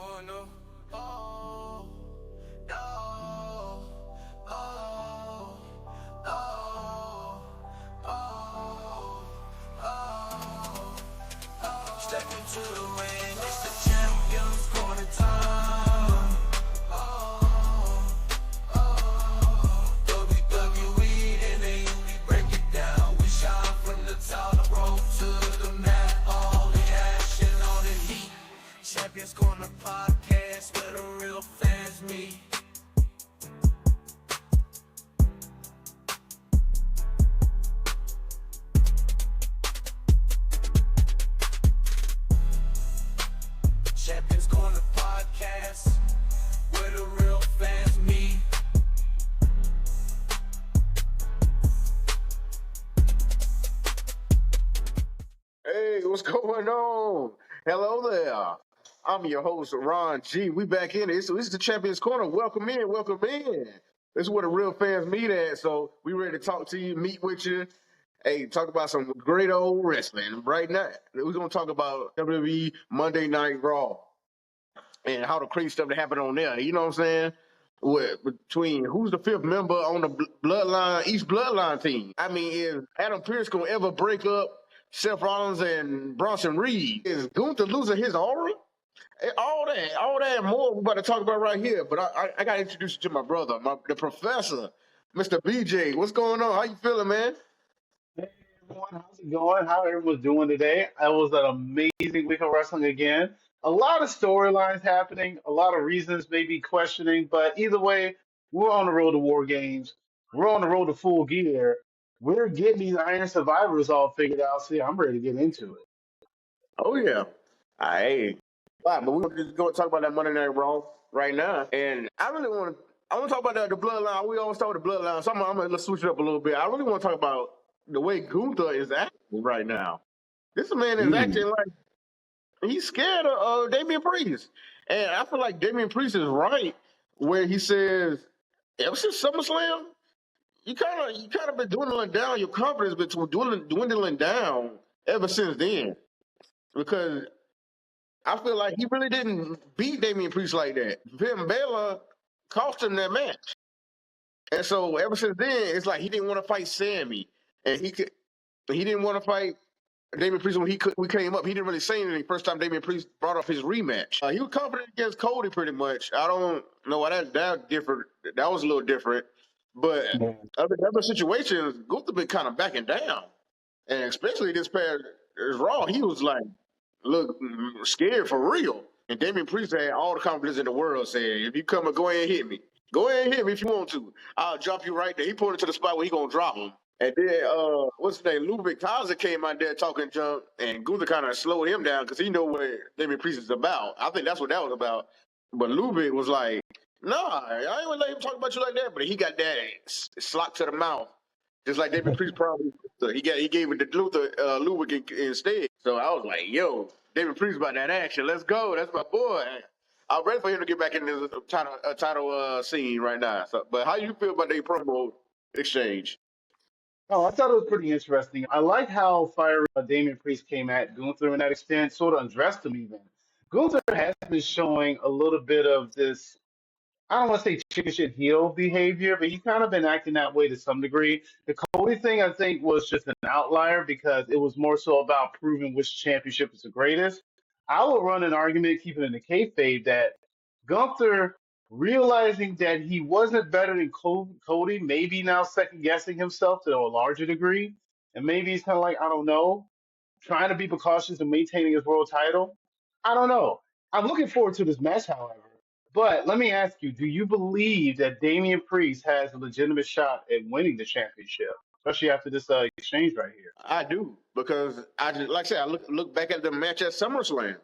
going on? Oh, no, oh, oh, oh, oh. Step into the ring, it's the champions for the time. Oh, oh, WWE, and they only break it down. We shine from the top rope to the mat, all the action, all the heat. Champions Corner podcast where the real fans meet. Champions Corner podcast where the real fans meet. Hey, what's going on? Hello there. I'm your host, Ron G. We back in it. So this is the Champions Corner. Welcome in, welcome in. This is where the real fans meet at. So we ready to talk to you, meet with you. Hey, talk about some great old wrestling right now. We're going to talk about WWE Monday Night Raw and how the crazy stuff that happened on there. You know what I'm saying? Between who's the fifth member on the Bloodline, East Bloodline team. I mean, is Adam Pearce going to ever break up Seth Rollins and Bronson Reed? Is Gunther losing his aura? All that and more we're about to talk about right here. But I got to introduce you to my brother, the professor, Mr. BJ. What's going on? How you feeling, man? Hey everyone, how's it going? How everyone's doing today? It was an amazing week of wrestling again. A lot of storylines happening, a lot of reasons maybe questioning, but either way, we're on the road to War Games. We're on the road to Full Gear. We're getting these Iron Survivors all figured out, so yeah, I'm ready to get into it. Oh, yeah. Hey. All right, but we're just going to talk about that Monday Night Raw right now. And I want to talk about the Bloodline. We always talk about the Bloodline, so I'm going to switch it up a little bit. I really want to talk about the way Gunther is acting right now. This man is acting like he's scared of Damian Priest. And I feel like Damian Priest is right where he says, ever since SummerSlam, you kind of been dwindling down. Your confidence been dwindling down ever since then. Because I feel like he really didn't beat Damian Priest like that. Finn Balor cost him that match. And so ever since then, it's like he didn't want to fight Sammy. And he didn't want to fight Damian Priest when we came up. He didn't really say anything first time Damian Priest brought up his rematch. He was confident against Cody pretty much. I don't know why that different. That was a little different. But other situations, Gunther been kind of backing down. And especially this past Raw, he was like, look, scared for real. And Damian Priest had all the confidence in the world saying, if you come and go ahead and hit me. Go ahead and hit me if you want to. I'll drop you right there. He pointed to the spot where he going to drop him. And then, what's his name? Ludwig Kaiser came out there talking junk, and Gunther kind of slowed him down because he know what Damian Priest is about. I think that's what that was about. But Ludwig was like, nah, I ain't going to let him talk about you like that. But he got that slap to the mouth. Just like Damian Priest probably, he gave it to Ludwig instead. So I was like, yo, Damian Priest about that action. Let's go. That's my boy. I'm ready for him to get back in this title scene right now. So, but how you feel about their promo exchange? Oh, I thought it was pretty interesting. I like how fiery Damian Priest came at Gunther in that extent, sort of undressed him even. Gunther has been showing a little bit of this, I don't want to say chicken shit heel behavior, but he's kind of been acting that way to some degree. The Cody thing, I think, was just an outlier because it was more so about proving which championship is the greatest. I will run an argument, keeping it in the kayfabe, that Gunther realizing that he wasn't better than Cody, maybe now second guessing himself to a larger degree, and maybe he's kind of like, I don't know, trying to be precautious and maintaining his world title. I don't know. I'm looking forward to this match, however. But let me ask you, do you believe that Damian Priest has a legitimate shot at winning the championship, especially after this exchange right here? I do, because like I said, I look back at the match at SummerSlam.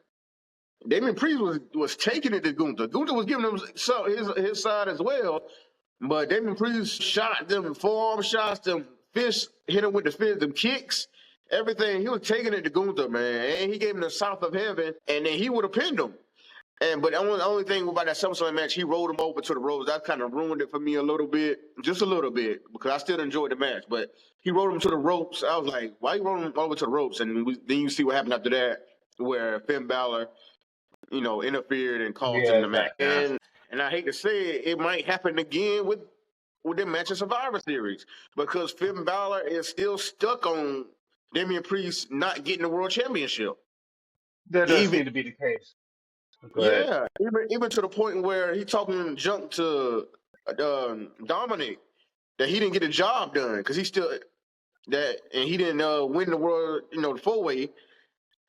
Damian Priest was taking it to Gunther. Gunther was giving him his side as well, but Damian Priest shot them forearm shots, them fists, hit him with the fists, them kicks, everything. He was taking it to Gunther, man, and he gave him the South of Heaven, and then he would have pinned him. But the only thing about that SummerSlam match, he rolled him over to the ropes. That kind of ruined it for me a little bit, just a little bit, because I still enjoyed the match. But he rolled him to the ropes. I was like, why you rolling him over to the ropes? And then you see what happened after that, where Finn Balor interfered and cost Yeah, him the match. exactly. And I hate to say it might happen again with the match of Survivor Series because Finn Balor is still stuck on Damian Priest not getting the World Championship. That does Even seem to be the case. Go ahead. yeah, even to the point where he talking junk to Dominic that he didn't get the job done because he didn't win the world the 4-way.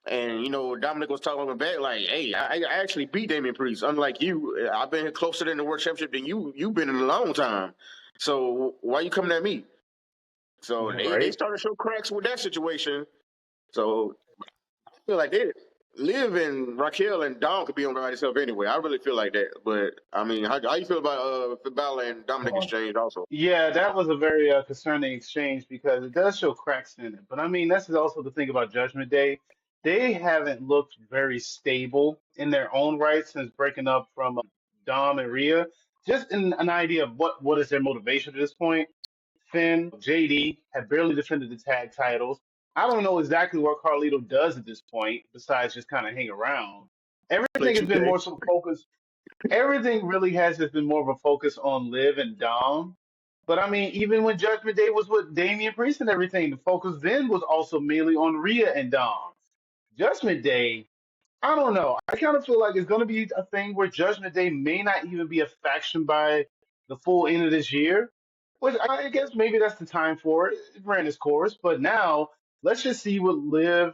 And Dominic was talking back like, "Hey, I actually beat Damian Priest. Unlike you, I've been closer than the world championship than you. You've been in a long time. So why you coming at me?" So Yeah, they right. started to show cracks with that situation. So I feel like Liv and Raquel and Dom could be on by themselves anyway. I really feel like that. But I mean, how you feel about Finn Balor and Dominic exchange also? Yeah, that was a very concerning exchange because it does show cracks in it. But I mean, that's also the thing about Judgment Day. They haven't looked very stable in their own right since breaking up from Dom and Rhea. Just in an idea of what is their motivation at this point. Finn, JD have barely defended the tag titles. I don't know exactly what Carlito does at this point besides just kind of hang around. Play Everything has been 2K. more so focused. Everything really has just been more of a focus on Liv and Dom. But I mean, even when Judgment Day was with Damian Priest and everything, the focus then was also mainly on Rhea and Dom. Judgment Day, I don't know. I kind of feel like it's going to be a thing where Judgment Day may not even be a faction by the full end of this year, which I guess maybe that's the time for it. It ran its course. But now let's just see what Liv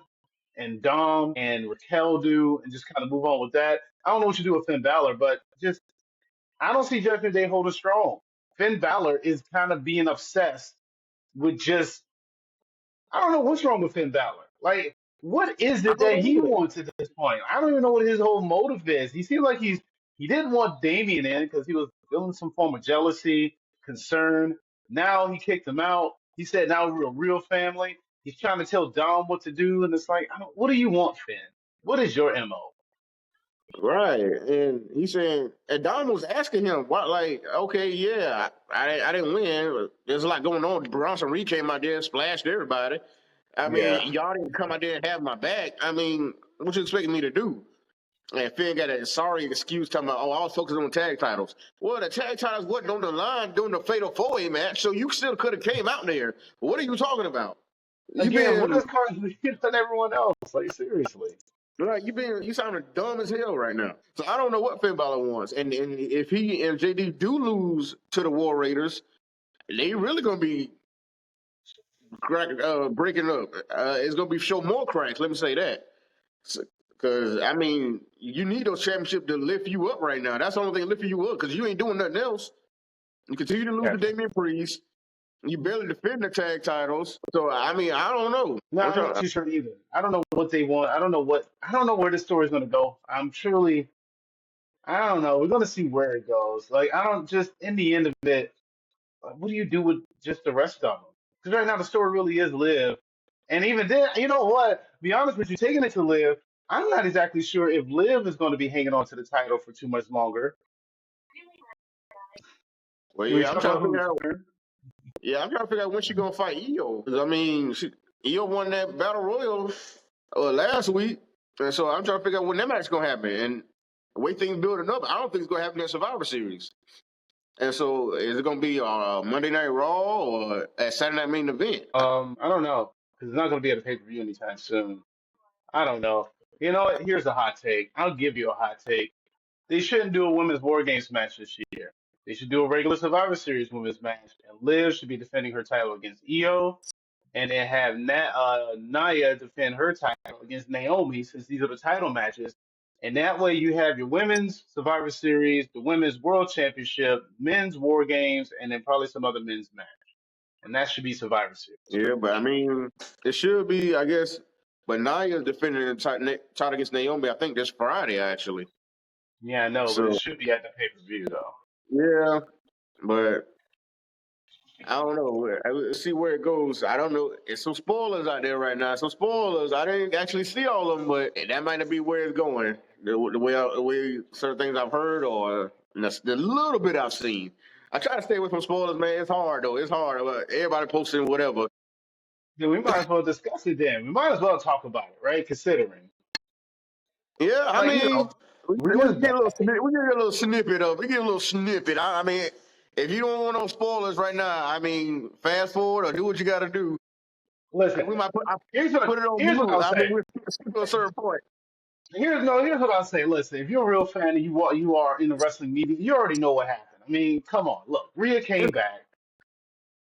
and Dom and Raquel do and just kind of move on with that. I don't know what you do with Finn Balor, but just I don't see Judgment Day holding strong. Finn Balor is kind of being obsessed with just I don't know what's wrong with Finn Balor. Like, what is I it that don't he know. wants at this point? I don't even know what his whole motive is. He seems like he didn't want Damien in because he was feeling some form of jealousy, concern. Now he kicked him out. He said now we're a real family. He's trying to tell Dom what to do, and it's like, what do you want, Finn? What is your MO? Right, and he said, and Don was asking him, "What? Like, okay, yeah, I didn't win. There's a lot going on. Bronson Reed came out there, and splashed everybody. I Yeah. mean, y'all didn't come out there and have my back. I mean, what you expecting me to do?" And Finn got a sorry excuse talking about, "Oh, I was focused on tag titles." Well, the tag titles wasn't on the line during the Fatal 4-Way match, so you still could have came out there. What are you talking about? You Again, what been does Carson than everyone else? Like seriously. Like you sounding dumb as hell right now. So I don't know what Finn Balor wants, and if he and JD do lose to the War Raiders, they really gonna be breaking up. It's gonna be show more cracks. Let me say that, because I mean you need those championships to lift you up right now. That's the only thing lifting you up because you ain't doing nothing else. You continue to lose to Yeah. Damian Priest. You barely defend the tag titles. So I mean I don't know. No, I'm not too sure either. I don't know what they want. I don't know where this story is going to go. I don't know. We're going to see where it goes. Like, I don't just, in the end of it, what do you do with just the rest of them? Because right now the story really is Live. And even then, you know what? Be honest with you, taking it to Live, I'm not exactly sure if Liv is going to be hanging on to the title for too much longer. Well, Can we yeah, I'm talk trying about to figure who's out. turn? Yeah, I'm trying to figure out when she gonna fight Io. 'Cause, I mean, Io won that battle royal last week, and so I'm trying to figure out when that match gonna happen. And the way things building up, I don't think it's gonna happen in Survivor Series. And so, is it gonna be Monday Night Raw or a Saturday Night Main Event? I don't know. Because it's not going to be at a pay per view anytime soon. I don't know. You know what? Here's a hot take. I'll give you a hot take. They shouldn't do a women's War Games match this year. They should do a regular Survivor Series women's match, and Liv should be defending her title against Io, and then have Naya defend her title against Naomi, since these are the title matches. And that way, you have your women's Survivor Series, the women's World Championship, men's War Games, and then probably some other men's match. And that should be Survivor Series. Yeah, but I mean, it should be, I guess. But Naya's defending the title against Naomi. I think this Friday actually. Yeah, I know, but it So should be at the pay per view though. yeah, but I don't know. See where it goes. I don't know. It's some spoilers out there right now. Some spoilers. I didn't actually see all of them, but that might not be where it's going. The way certain things I've heard or the little bit I've seen. I try to stay away from spoilers, man. It's hard though. It's hard. Everybody posting whatever. Then we might as well discuss it then. We might as well talk about it, right? Considering. Yeah, I Like, mean, Rhea's back. We get a little snippet of. We get a little snippet. I mean, if you don't want no spoilers right now, I mean, fast forward or do what you got to do. Listen, We might here's put it on here's what mute. I'll I say. mean, we're to a certain point. Here's what I'll say. Listen, if you're a real fan and you are in the wrestling media, you already know what happened. I mean, come on, look, Rhea came back.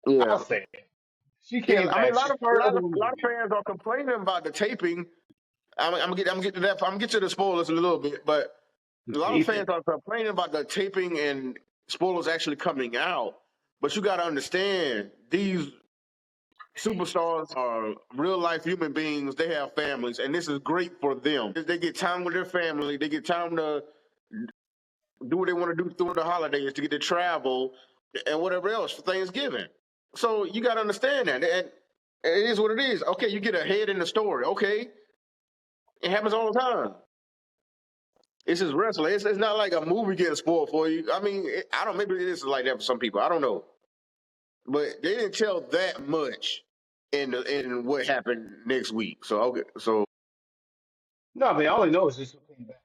I'll Yeah. say it. She Yeah, came I mean, back. She started the a women's lot of division. fans are complaining about the taping. I'm gonna get to that. I'm gonna get to the spoilers in a little bit, but The a lot of fans taping. are complaining about the taping and spoilers actually coming out. But you got to understand, these superstars are real life human beings. They have families, and this is great for them. They get time with their family. They get time to do what they want to do through the holidays, to get to travel and whatever else for Thanksgiving. So you got to understand that. And it is what it is. Okay, you get ahead in the story. Okay, it happens all the time. It's just wrestling. It's not like a movie getting spoiled for you. I mean, I don't. Maybe it is like that for some people. I don't know, but they didn't tell that much in what happened next week. So okay, so No, I mean, all I know is just who came back.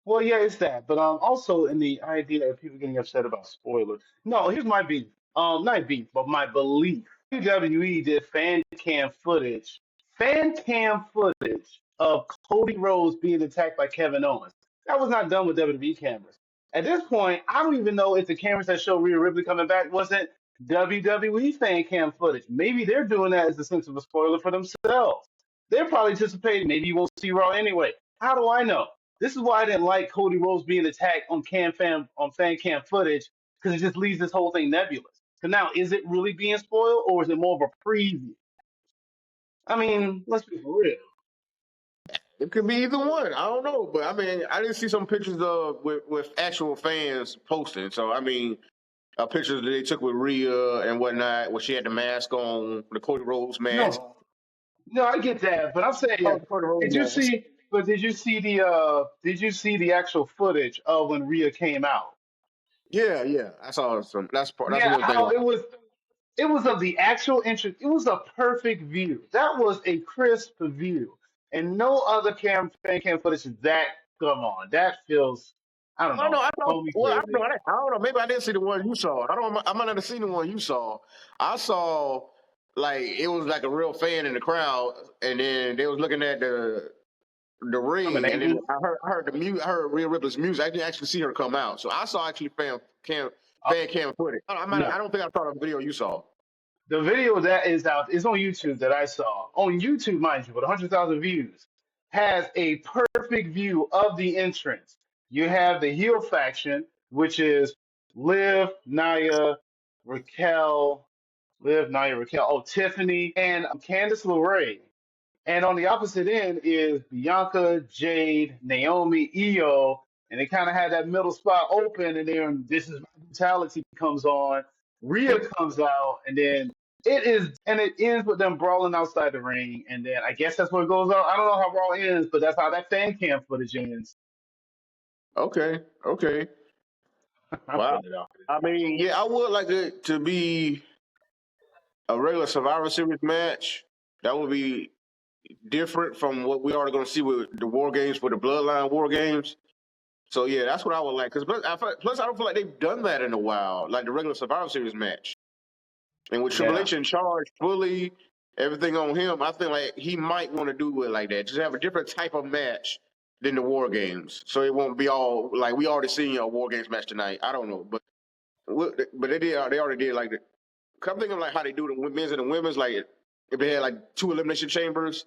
Well, yeah, it's that. But also in the idea of people getting upset about spoilers. No, here's my beef. Not beef, but my belief. WWE did fan cam footage of Cody Rhodes being attacked by Kevin Owens. That was not done with WWE cameras. At this point, I don't even know if the cameras that show Rhea Ripley coming back wasn't WWE fan cam footage. Maybe they're doing that as a sense of a spoiler for themselves. They're probably anticipating maybe you won't see Raw anyway. How do I know? This is why I didn't like Cody Rhodes being attacked on fan cam footage, because it just leaves this whole thing nebulous. So now, is it really being spoiled, or is it more of a preview? I mean, let's be for real. it could be either one. I don't know, but I mean, I didn't see some pictures of with actual fans posting. So I mean, pictures that they took with Rhea and whatnot, where she had the mask on, the Cody Rhodes mask. No, no, I get that, but I'm saying, Oh, the Cody Rhodes did you mask. see? But did you see the actual footage of when Rhea came out? Yeah, yeah. I saw some. That's Yeah, one thing. how it was of the actual interest. It was a perfect view. That was a crisp view, and no other fan cam footage is that. Come on, that feels, I don't I know. know, I know. homie Well, feely. I don't know. Maybe I didn't see the one you saw. I don't. I might not have seen the one you saw. I saw like it was like a real fan in the crowd, and then they was looking at the From an ring, and then angle. I heard the music. I heard Rhea Ripley's music. I didn't actually see her come out, so I saw actually Uh, fan cam footage. I no, don't think I saw the video you saw. the video that is out is on YouTube that I saw on YouTube, mind you, with 100,000 views, has a perfect view of the entrance. You have the heel faction, which is Liv, Nia, Raquel, Tiffany, and Candice LeRae. And on the opposite end is Bianca, Jade, Naomi, Io, and they kind of had that middle spot open, and then This Is My Brutality comes on, Rhea comes out, and then it ends with them brawling outside the ring, and then I guess that's what goes on. I don't know how Raw ends, but that's how that fan cam footage ends. Okay, okay. I'm Wow. putting it out. I mean, yeah, I would like it to be a regular Survivor Series match. That would be different from what we are going to see with the War Games, with the Bloodline War Games. So yeah, that's what I would like. Because plus, I don't feel like they've done that in a while, like the regular Survivor Series match. And with Triple Yeah. H in charge, fully everything on him, I think like he might want to do it like that. Just have a different type of match than the War Games, so it won't be all like we already seen a War Games match tonight. I don't know, but they already did like the. I'm thinking like how they do the men's and the women's. Like if they had like 2 elimination chambers,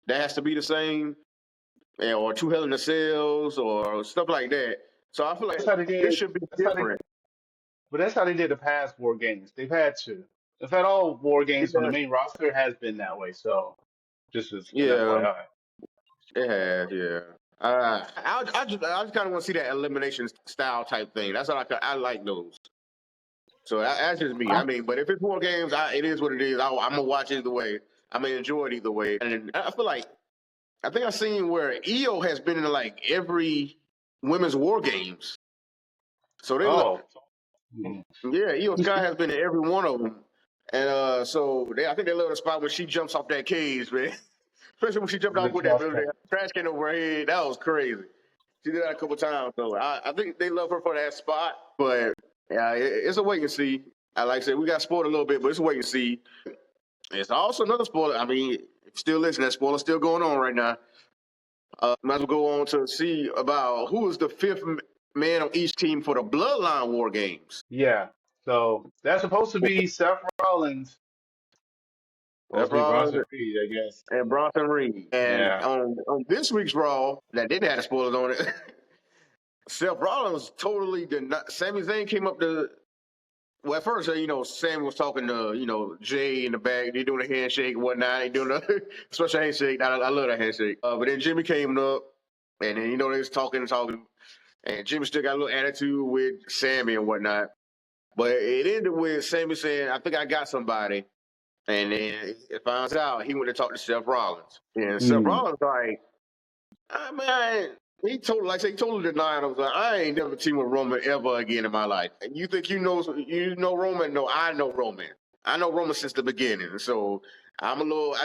that has to be the same, or 2 Hell in the Cells or stuff like that. So I feel like That's how they this did. should be That's how they. different. But that's how they did the past war games. They've had to. In fact, all war games on the Yeah, main roster has been that way. So just as an yeah, FYI. it has. Yeah. I just kind of want to see that elimination style type thing. That's all I like those. So that's just me. I mean, but if it's War Games, it is what it is. I'm gonna watch it either way. I'm gonna enjoy it either way. And I feel like I think I've seen where EO has been in like every women's War Games. So they look, Oh. Hmm. yeah, EO Sky has been in every one of them. And I think they love the spot when she jumps off that cage, man. Especially when she jumped The off with that trash can. trash can over her head. That was crazy. She did that a couple times, though. I think they love her for that spot, but yeah, it's a wait and see. Like I said, we got spoiled a little bit, but it's a wait and see. It's also another spoiler. I mean, if you still listening, that spoiler's still going on right now. Might as well go on to see about who is the fifth man on each team for the Bloodline War Games. Yeah. So that's supposed to be Seth Rollins, supposed Seth to be Rollins Bronson Reed, I guess. and Bronson Reed. And Yeah. on this week's Raw, that didn't have the spoilers on it, Seth Rollins totally did not. Sami Zayn came up to. Well, at first, Sam was talking to, Jay in the back. They doing a handshake and whatnot. They doing a special handshake. I love that handshake. But then Jimmy came up, and then, they was talking. And Jimmy still got a little attitude with Sammy and whatnot. But it ended with Sammy saying, I think I got somebody. And then it finds out he went to talk to Seth Rollins. And Seth Rollins like, man, he totally denied. I was like, I ain't never teamed with Roman ever again in my life. And you think you know Roman? No, I know Roman. I know Roman since the beginning. So I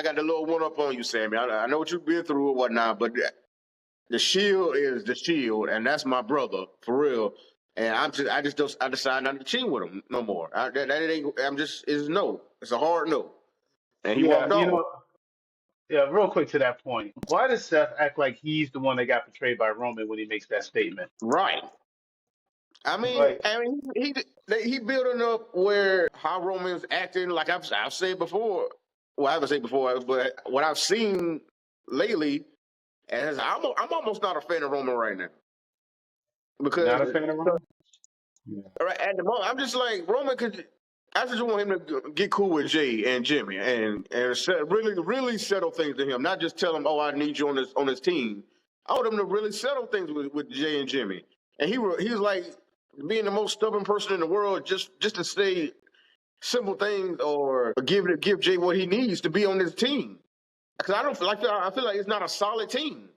got the little one up on you, Sammy. I know what you've been through and whatnot, but the Shield is the Shield, and that's my brother for real. And I decided not to team with him no more. It's no. It's a hard no. And he walked off. Yeah, real quick to that point. Why does Seth act like he's the one that got betrayed by Roman when he makes that statement? Right. I mean, Like, he building up where how Roman's acting. Like I've said before. Well, I haven't said before, but what I've seen lately, as I'm almost not a fan of Roman right now because not a fan of Roman? Yeah. right at the moment I'm just like Roman could. I just want him to get cool with Jay and Jimmy and really settle things to him. Not just tell him, "Oh, I need you on this team." I want him to really settle things with Jay and Jimmy. And he was like being the most stubborn person in the world, just to say simple things or give Jay what he needs to be on this team. Because I feel like it's not a solid team,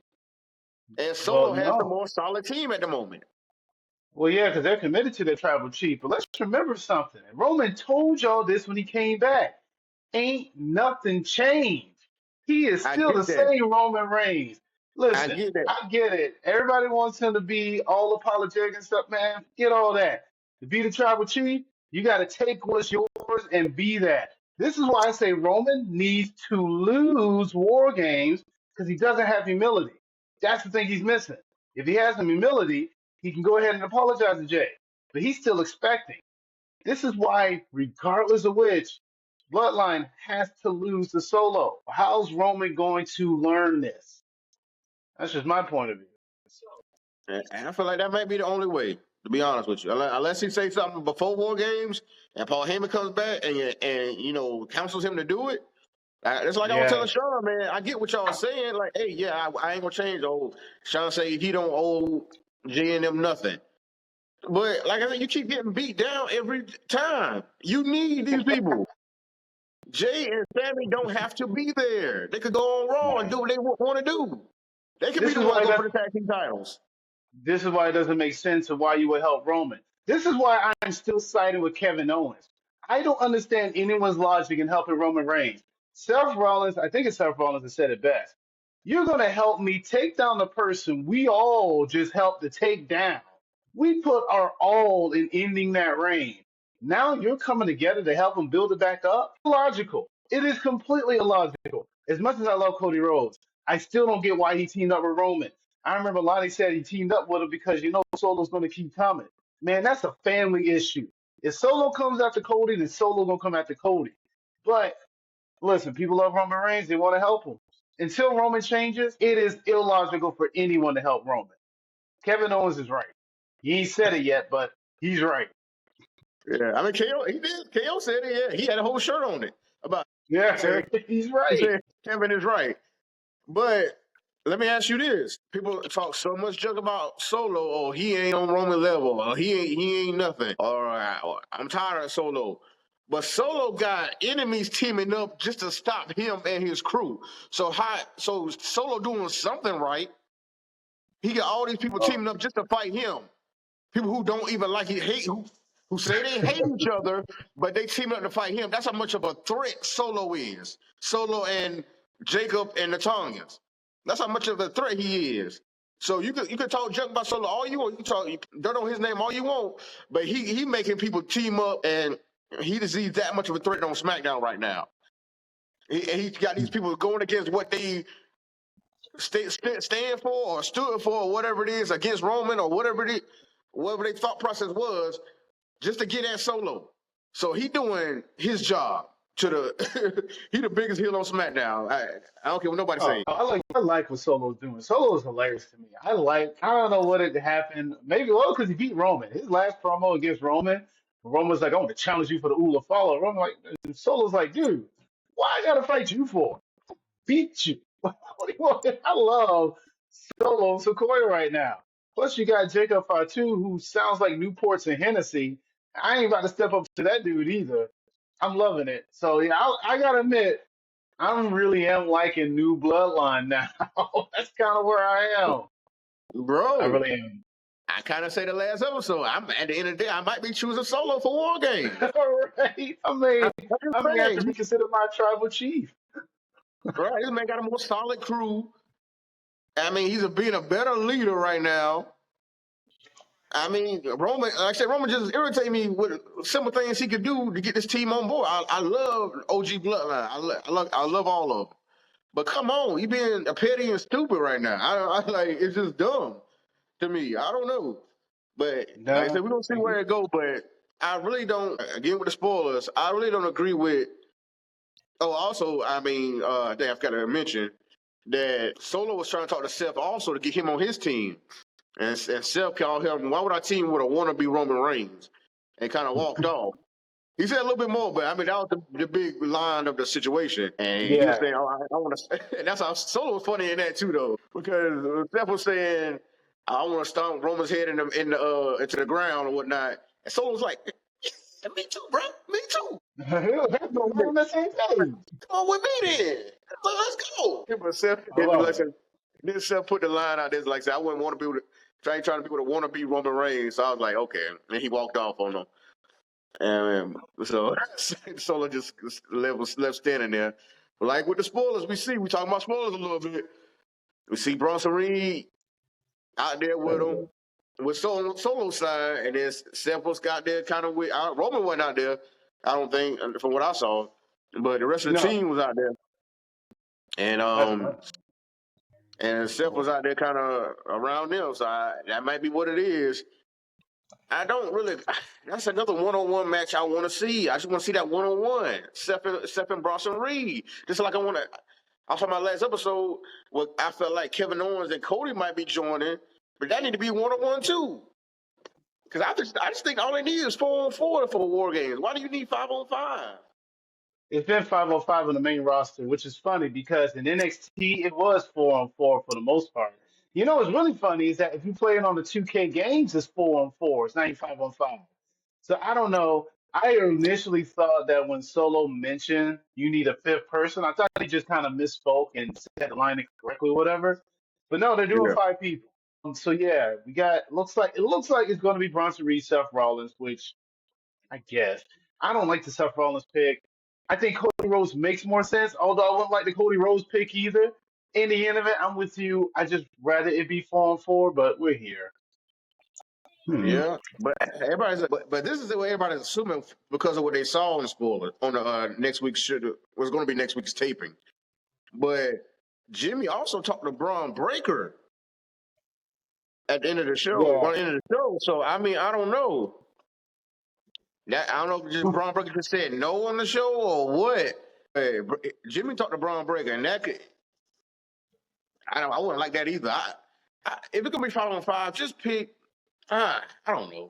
and Solo has the more solid team at the moment. Well, yeah, because they're committed to their tribal chief. But let's remember something. Roman told y'all this when he came back. Ain't nothing changed. He is I still get the that. same Roman Reigns. I Listen, get that. I get it. Everybody wants him to be all apologetic and stuff, man. Get all that. To be the tribal chief, you got to take what's yours and be that. This is why I say Roman needs to lose war games because he doesn't have humility. That's the thing he's missing. If he has some humility, he can go ahead and apologize to Jay. But he's still expecting. This is why, regardless of which, Bloodline has to lose to Solo. How's Roman going to learn this? That's just my point of view. And I feel like that might be the only way, to be honest with you. Unless he say something before War Games and Paul Heyman comes back and counsels him to do it. It's like I was telling Sean, man, I get what y'all saying. Like, hey, yeah, I ain't going to change. Oh, Sean say he don't owe Jay and them nothing. But like I said, you keep getting beat down every time. You need these people. Jay and Sammy don't have to be there. They could go on Raw and do what they want to do. They could be the ones go for the tag team titles. This is why it doesn't make sense of why you would help Roman. This is why I'm still siding with Kevin Owens. I don't understand anyone's logic in helping Roman Reigns. Seth Rollins, I think it's Seth Rollins that said it best. You're going to help me take down the person we all just helped to take down. We put our all in ending that reign. Now you're coming together to help him build it back up? Illogical. It is completely illogical. As much as I love Cody Rhodes, I still don't get why he teamed up with Roman. I remember Lonnie said he teamed up with him because Solo's going to keep coming. Man, that's a family issue. If Solo comes after Cody, then Solo going to come after Cody. But listen, people love Roman Reigns. They want to help him. Until Roman changes, it is illogical for anyone to help Roman. Kevin Owens is right. He ain't said it yet, but he's right. Yeah, I mean, KO, he did. KO said it, yeah. He had a whole shirt on it about he's right. He said Kevin is right. But let me ask you this. People talk so much junk about Solo, or he ain't on Roman level, or he ain't nothing, or I'm tired of Solo. But Solo got enemies teaming up just to stop him and his crew. So Solo doing something right. He got all these people teaming up just to fight him. People who don't even like who say they hate each other, but they team up to fight him. That's how much of a threat Solo is. Solo and Jacob and the Tongans. That's how much of a threat he is. So you could talk junk about Solo all you want. You talk dirt on his name all you want, but he making people team up, and he's that much of a threat on SmackDown right now. He's got these people going against what they stand for or stood for, or whatever it is, against Roman or whatever their thought process was, just to get at Solo. So he doing his job to the he the biggest heel on SmackDown. I don't care what nobody Oh, say. I like what Solo's doing. Solo is hilarious to me. I don't know what it happened. Maybe because he beat Roman. His last promo against Roman's like, I want to challenge you for the Ula follow. Roman like, and Solo's like, dude, why I gotta fight you for? Beat you. What do you want? I love Solo and Sequoia right now. Plus, you got Jacob Fatu, who sounds like Newports and Hennessy. I ain't about to step up to that dude either. I'm loving it. So yeah, I gotta admit, I really am liking New Bloodline now. That's kind of where I am. I Bro, really am. I kind of say the last episode. I'm at the end of the day, I might be choosing Solo for War Games. All right. I'm just I may have to saying, reconsider my tribal chief. right? This man got a more solid crew. I mean, being a better leader right now. I mean, Roman, like I said, Roman just irritates me with simple things he could do to get this team on board. I love OG Bloodline. I love all of them. But come on, you being petty and stupid right now. I like it's just dumb to me. I don't know. But like I No, said, we're gonna see I where agree. it goes. But I really don't again with the spoilers, I really don't agree with also, I mean, I think I've got to mention that Solo was trying to talk to Seth also to get him on his team. And Seth called him, why would our team would have want to be Roman Reigns? And kind of walked off. He said a little bit more, but I mean, that was the big line of the situation. And he was Yeah. saying, oh, I want to, and that's how Solo was funny in that too, though. Because Seth was saying, I want to stomp Roman's head into the ground or whatnot. And Solo was like, yeah, me too, bro. Me too. That's Come on, on the same page. with me then. Let's go. Yeah, but Seth, I love like I it. said, then Seth put the line out there, like I said, I wouldn't want to be with trying to be with a want to be Roman Reigns. So I was like, okay. And he walked off on him. And so Solo just left standing there. But like with the spoilers, we talking about spoilers a little bit. We see Bronson Reed out there with him with Solo side, and then Seth was got there kind of with Roman wasn't out there. I don't think from what I saw, but the rest of the No, team was out there, and that's Seth was out there kind of around them. So that might be what it is. I don't really. That's another one-on-one match I want to see. I just want to see that one-on-one. Seth and Bronson Reed. Just like I want to. I saw my last episode. Where I felt like Kevin Owens and Cody might be joining, but that need to be one-on-one too. Because I just think all they need is 4-on-4 for War Games. Why do you need 5-on-5? it's been 505 on the main roster, which is funny because in NXT it was 4-on-4 for the most part. You know what's really funny is that if you play it on the 2K games, it's 4-on-4. It's 95-on-5. So I don't know. I initially thought that when Solo mentioned you need a fifth person, I thought he just kind of misspoke and said the line incorrectly or whatever. But no, they're doing Yeah. five people. So yeah, we got looks like it's going to be Bronson Reed, Seth Rollins, which I guess I don't like the Seth Rollins pick. I think Cody Rhodes makes more sense, although I wouldn't like the Cody Rhodes pick either. In the end of it, I'm with you. I just rather it be 4-on-4, but we're here. Yeah, but but this is what everybody's assuming because of what they saw on the spoiler on the next week's was going to be next week's taping. But Jimmy also talked to Braun Breaker at the end of the show. Yeah. Well, end of the show. So I mean, I don't know. I don't know if just Braun Breaker just said no on the show or what. Hey, Jimmy talked to Braun Breaker, and that could I wouldn't like that either. If it's gonna be 5-on-5, just pick. I don't know.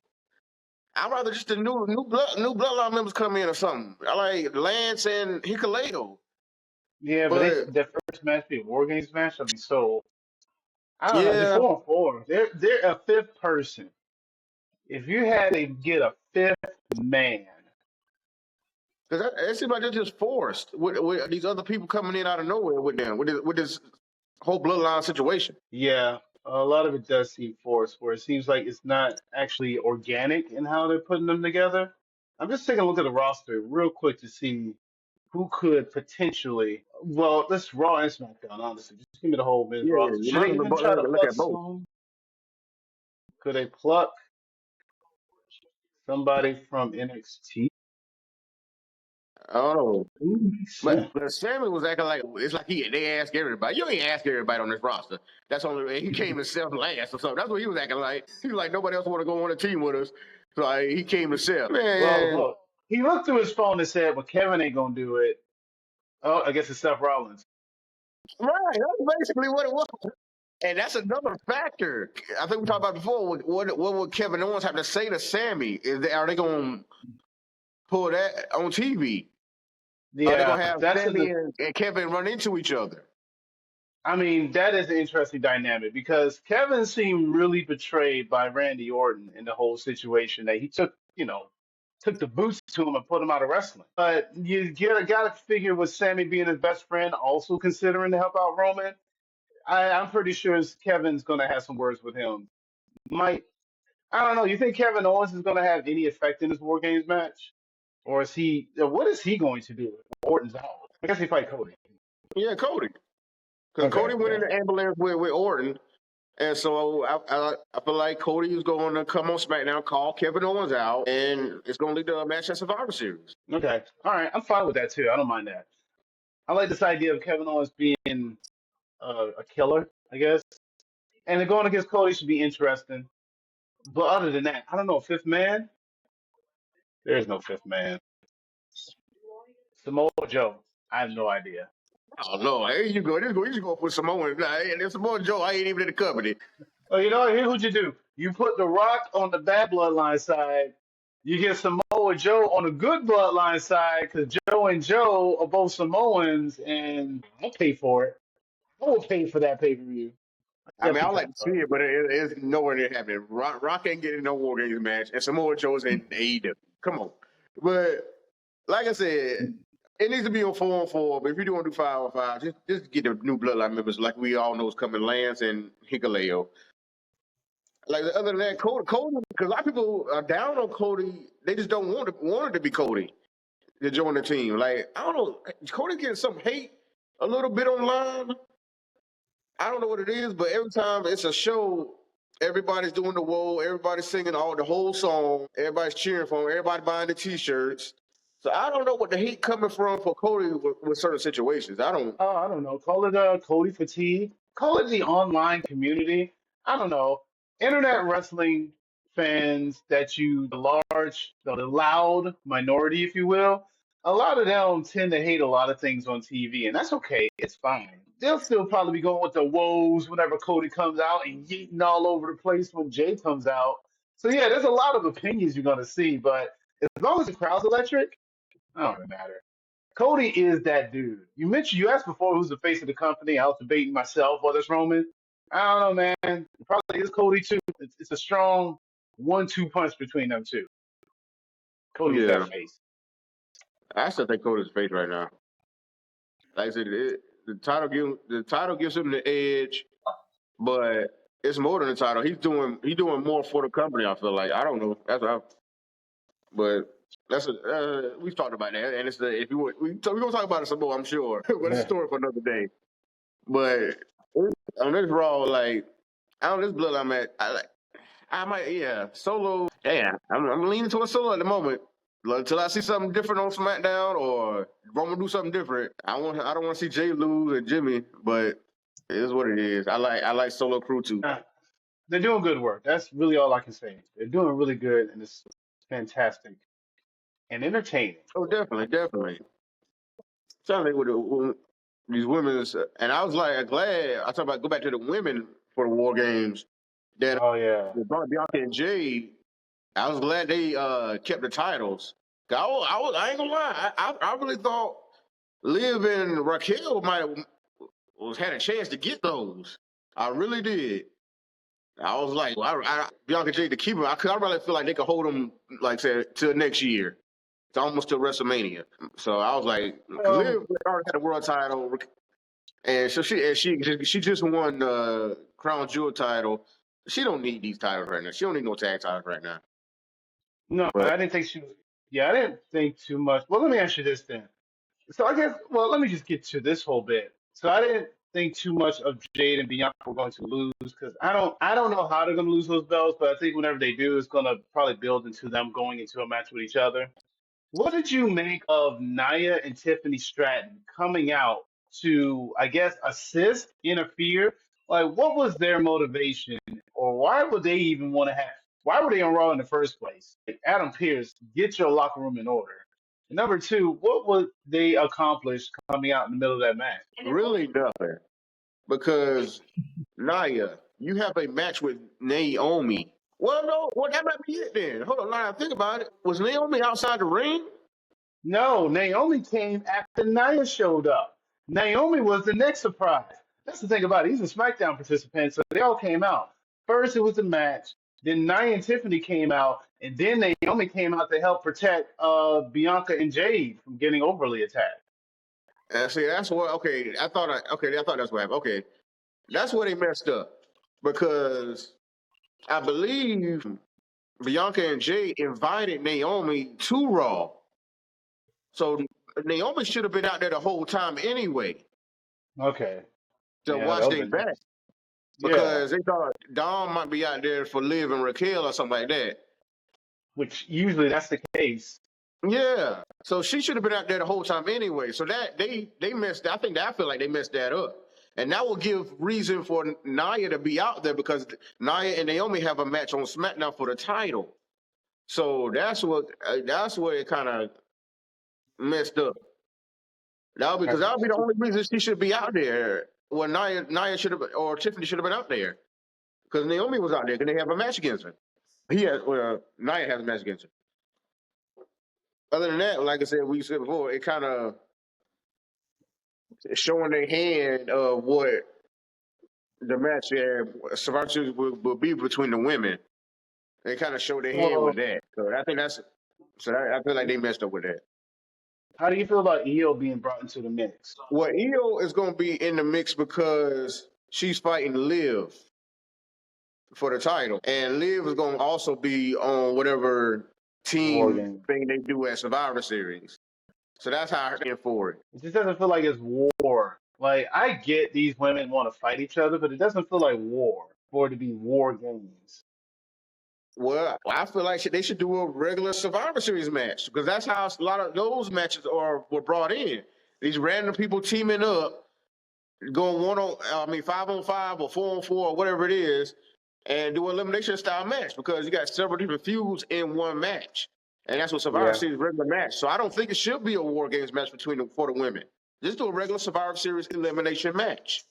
I'd rather just the new bloodline members come in or something. I like Lance and Hikuleo. Yeah, but But their first match be a War Games match. I mean, so I don't know. They're yeah, 4-on-4. They're a fifth person. If you had to get a fifth man, because it seems like they're just forced with these other people coming in out of nowhere with them with this whole bloodline situation. yeah, a lot of it does seem forced, where it seems like it's not actually organic in how they're putting them together. I'm just taking a look at the roster real quick to see who could potentially? Well, let's Raw and SmackDown. Honestly, just give me the whole men's Yeah, roster. you Should might they as even try well to look pluck at both. some? Could they pluck somebody from NXT? I don't know. Who makes But, sense? but Sammy was acting like it's like they asked everybody. You ain't ask everybody on this roster. That's only he came himself last or something. That's what he was acting like. He was like nobody else want to go on a team with us, so he came himself. Well, Man, look, he looked through his phone and said, "Well, Kevin ain't gonna do it." Oh, I guess it's Seth Rollins. right? That's basically what it was. And that's another factor. I think we talked about before. What would Kevin Owens have to say to Sammy? Are they going to pull that on TV? Are they Yeah, going to have that's Sammy a. and Kevin run into each other? I mean, that is an interesting dynamic because Kevin seemed really betrayed by Randy Orton in the whole situation that he took, took the boots to him and put him out of wrestling. But you gotta figure with Sammy being his best friend, also considering to help out Roman, I'm pretty sure Kevin's gonna have some words with him. Might I don't know. You think Kevin Owens is gonna have any effect in this War Games match, or is he? What is he going to do? If Orton's out. I guess he fight Cody. Yeah, Cody. Because Okay, Cody went in yeah. the ambulance with Orton. And so I feel like Cody is going to come on SmackDown, call Kevin Owens out, and it's going to lead to a match at Survivor Series. Okay. All right. I'm fine with that too. I don't mind that. I like this idea of Kevin Owens being a killer, I guess. And then going against Cody should be interesting. But other than that, I don't know. Fifth man? There is no fifth man. Samoa Joe. I have no idea. Oh, no. Here you go. You just go for Samoa. Nah, hey, there's Samoa Joe. I ain't even in the company. Oh, you know what? Here's what you do. You put The Rock on the bad bloodline side. You get Samoa Joe on the good bloodline side because Joe and Joe are both Samoans, and I'll pay for it. I will pay for that pay per view. I mean, I Definitely like pay to see for it. it, but it's nowhere near happening. Rock ain't getting no War Games match, and Samoa Joe's in AEW. Come on. But like I said, it needs to be on 4-on-4. But if you do want to do 5-on-5, just get the new Bloodline members like we all know is coming, Lance and Hikuleo. Like other than that, Cody, because a lot of people are down on Cody. They just don't want it to be Cody to join the team. Like I don't know, Cody getting some hate a little bit online. I don't know what it is, but every time it's a show, everybody's doing the whoa, everybody's singing the whole song, everybody's cheering for him, everybody buying the T-shirts. So I don't know what the hate coming from for Cody with certain situations. I don't. Oh, I don't know. Call it Cody fatigue. Call it the online community. I don't know. Internet wrestling fans that the large, the loud minority, if you will, a lot of them tend to hate a lot of things on TV, and that's okay. It's fine. They'll still probably be going with the woes whenever Cody comes out and yeeting all over the place when Jay comes out. So yeah, there's a lot of opinions you're gonna see, but as long as the crowd's electric, it don't really matter. Cody is that dude. You asked before who's the face of the company. I was debating myself whether it's Roman. I don't know, man. It probably is Cody too. It's a strong 1-2 punch between them two. Cody's that Yeah, face. I still think Cody's face right now. Like I said, the title gives him the edge, but it's more than the title. He's doing more for the company. I feel like I don't know. But we've talked about that, and it's the if you we're gonna talk about it some more, I'm sure. But it's a Yeah. story for another day. But on this Raw, like I don't this blood I'm at, I might Solo. Yeah, I'm leaning towards Solo at the moment. Until I see something different on SmackDown or Roman do something different, I don't want to see Jay lose and Jimmy, but it is what it is. I like Solo Crew too. Nah, they're doing good work. That's really all I can say. They're doing really good, and it's fantastic and entertaining. Oh, definitely, definitely. Sounds like with these women's, and I was like glad. I talk about go back to the women for the War Games that Oh yeah. brought Bianca and Jay. I was glad they kept the titles. I ain't gonna lie. I really thought Liv and Raquel might have had a chance to get those. I really did. I was like, Bianca and Jay to keep them. I really feel like they could hold them, like say, till next year. It's almost to WrestleMania. So I was like, because Well, Liv already had a world title, and so she just won the Crown Jewel title. She don't need these titles right now. She don't need no tag titles right now. no, But I didn't think she was. Yeah, I didn't think too much. Well, let me ask you this then. So I guess, well, let me just get to this whole bit. So I didn't think too much of Jade and Bianca were going to lose because I don't know how they're going to lose those belts, but I think whenever they do, it's going to probably build into them going into a match with each other. What did you make of Nia and Tiffany Stratton coming out to, I guess, assist, interfere? Like, what was their motivation, or why would they even want to have? Why were they on Raw in the first place? Like, Adam Pearce, get your locker room in order. And number two, what would they accomplish coming out in the middle of that match? Really nothing. Because Naya, you have a match with Naomi. Well, no, well that might be it then. Hold on, now think about it. Was Naomi outside the ring? No, Naomi came after Nia showed up. Naomi was the next surprise. That's the thing about it. He's a SmackDown participant, so they all came out. First, it was the match. Then Nia and Tiffany came out, and then Naomi came out to help protect Bianca and Jade from getting overly attacked. And see, that's what. Okay, I thought that's what happened. Okay, that's where they messed up because I believe Bianca and Jay invited Naomi to Raw, so Naomi should have been out there the whole time anyway Okay. to Yeah, watch that would their have been back nice. Yeah, because they thought Dom might be out there for Liv and Raquel or something like that. which usually that's the case. Yeah, so she should have been out there the whole time anyway. So that they messed. I feel like they messed that up, and that will give reason for Nia to be out there because Nia and Naomi have a match on SmackDown for the title. So that's where it kind of messed up. That would be the only reason she should be out there. Well, Nia should have or Tiffany should have been out there because Naomi was out there. Because they have a match against her. Nia has a match against her. Other than that, like I said, we said before, it kind of showing their hand of what the match Survivor Series will be between the women. They kind of showed their hand with Well, that. So I think I feel like they messed up with that. how do you feel about Io being brought into the mix? Well, Io is going to be in the mix because she's fighting Liv for the title, and Liv is going to also be on whatever War team game. thing they do at Survivor Series. So that's how I'm in for it. It just doesn't feel like it's war. Like I get these women want to fight each other, but it doesn't feel like war for it to be war games. Well, I feel like they should do a regular Survivor Series match because that's how a lot of those matches were brought in. These random people teaming up, going 5-on-5 or 4-on-4 or whatever it is, and do an elimination style match because you got several different feuds in one match, and that's what Survivor Yeah, Series regular match. So I don't think it should be a War Games match for the women. Just do a regular Survivor Series elimination match.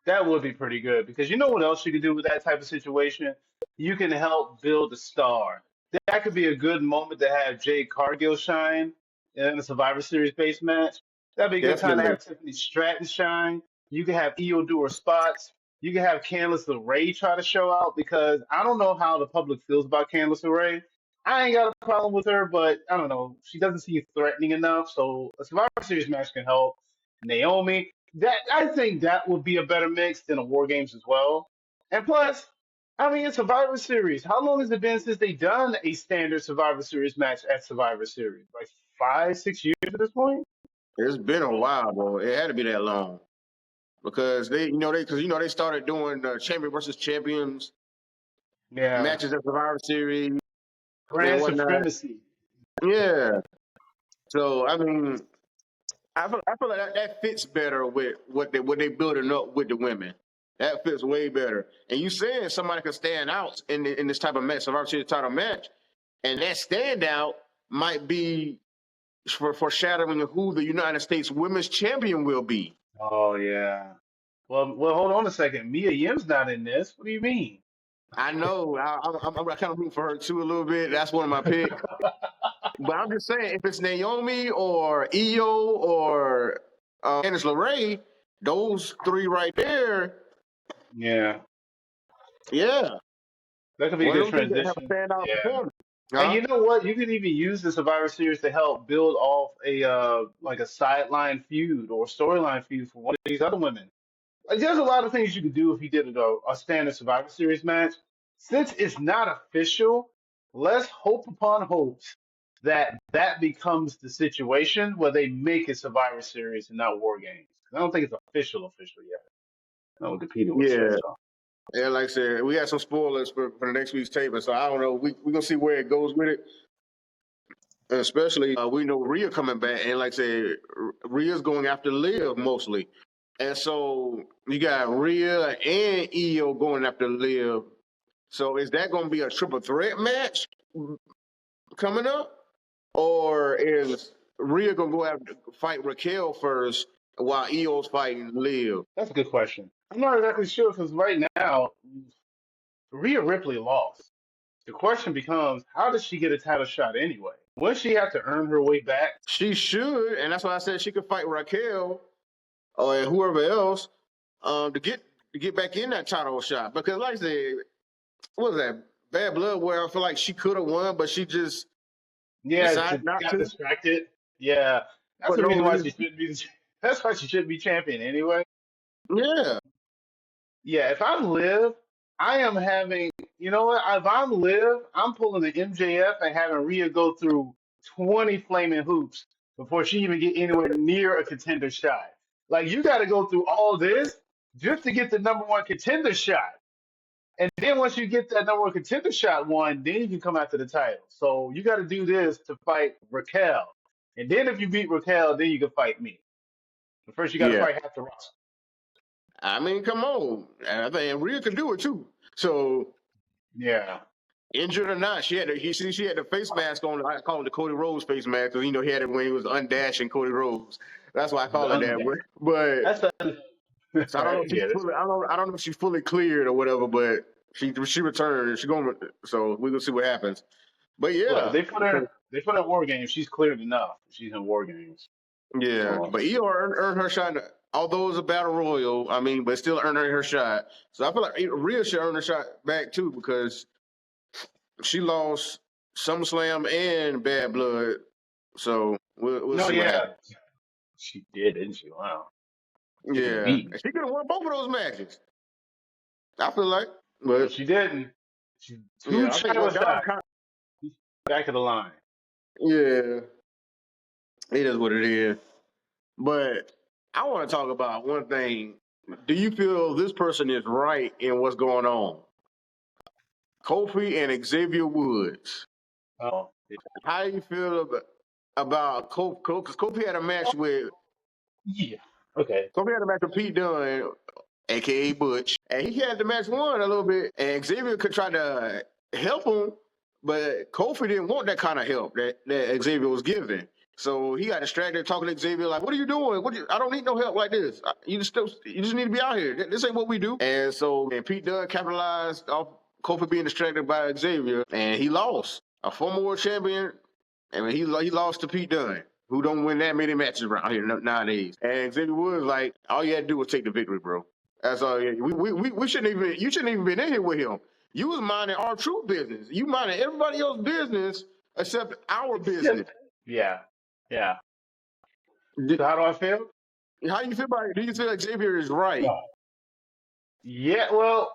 that would be pretty good because you know what else you could do with that type of situation? You can help build a star. That could be a good moment to have Jade Cargill shine in a Survivor Series based match. That'd be a good time to Definitely. have Tiffany Stratton shine. You can have Io do her spots. You can have Candice LeRae try to show out because I don't know how the public feels about Candice LeRae. I ain't got a problem with her, but I don't know. She doesn't seem threatening enough. So a Survivor Series match can help. Naomi, that I think that would be a better mix than a War Games as well. And plus, I mean, it's Survivor Series. How long has it been since they done a standard Survivor Series match at Survivor Series? Like 5, 6 years at this point? It's been a while, bro. It had to be that long because they started doing champion versus champions Yeah. matches at Survivor Series and Grand whatnot. supremacy. Yeah. So I mean, I feel like that fits better with what they building up with the women. That fits way better. And you saying somebody can stand out in this type of match, Survivor Series title match, and that standout might be for foreshadowing who the United States Women's Champion will be. Oh yeah. Well, hold on a second. Mia Yim's not in this. What do you mean? I know. I'm kind of rooting for her too a little bit. That's one of my picks. But I'm just saying, if it's Naomi or Io or Candice LeRae, those three right there, Yeah. yeah. That could be a One of good them things that have a transition. standout Yeah. performance. And Huh? you know what? You could even use the Survivor Series to help build off a like a sideline feud or storyline feud for one of these other women. Like, there's a lot of things you could do if you did a standard Survivor Series match. Since it's not official, let's hope upon hopes that becomes the situation where they make it Survivor Series and not War Games. I don't think it's official yet. No, Wikipedia would say Yeah. so. And like I said, we got some spoilers for the next week's taping, so I don't know. We're going to see where it goes with it. And especially, we know Rhea coming back. And like I said, Rhea's going after Liv mostly. And so you got Rhea and Io going after Liv. So is that going to be a triple threat match coming up? Or is Rhea going to go after fight Raquel first while Io's fighting Liv? That's a good question. I'm not exactly sure because right now Rhea Ripley lost. The question becomes, how does she get a title shot anyway? Will she have to earn her way back? She should, and that's why I said she could fight Raquel or whoever else to get back in that title shot. Because like I said, what was that? Bad Blood where I feel like she could have won, but she just decided not got to. distracted. Yeah, that's For the no reason why reason. she shouldn't be. That's why she shouldn't be champion anyway. Yeah. Yeah, if I'm Liv, I am having. You know what? If I'm Liv, I'm pulling the MJF and having Rhea go through 20 flaming hoops before she even get anywhere near a contender shot. Like you got to go through all this just to get the number one contender shot. And then once you get that number one contender shot won, then you can come after the title. So you got to do this to fight Raquel. And then if you beat Raquel, then you can fight me. But first you got to Yeah. fight half the roster. I mean, come on. And I think Rhea can do it too. So Yeah. injured or not, she had the face mask on. I call it the Cody Rhodes face mask because he had it when he was undashing Cody Rhodes. That's why I call it that. But That's so I don't know if she's fully, I don't know if she's fully cleared or whatever, but she returned. She's going. So we're gonna see what happens. But Well, yeah, they put her in War Games. She's cleared enough. She's in War Games. yeah. So, But Io earned her shot. Although it's a battle royal, I mean, but still earned her shot. So I feel like Rhea should earn her shot back too because she lost SummerSlam and Bad Blood. So we'll see what happens. she did, didn't she? Wow. Yeah, beat. and she could have won both of those matches. I feel like, But but she didn't. She two yeah, I think title that was shots back of the line. yeah, it is what it is. But I want to talk about one thing. Do you feel this person is right in what's going on? Kofi and Xavier Woods. Oh, How do you feel about Kofi? Because Kofi had a match with yeah. Okay. Pete Dunne, aka Butch, and he had the match won a little bit. And Xavier could try to help him, but Kofi didn't want that kind of help that Xavier was giving. So he got distracted talking to Xavier like, "What are you doing? I don't need no help like this. You just need to be out here. This ain't what we do." And so Pete Dunne capitalized off Kofi being distracted by Xavier, and he lost. A former world champion, and he lost to Pete Dunne, who don't win that many matches around here nowadays. And Xavier Woods like, all you had to do was take the victory, bro. That's all. We shouldn't even. You shouldn't even been in here with him. You was minding our true business. You minding everybody else's business except our business. Yeah. Yeah. So how do I feel? How do you feel about it? Do you feel like Xavier is right? Yeah, well,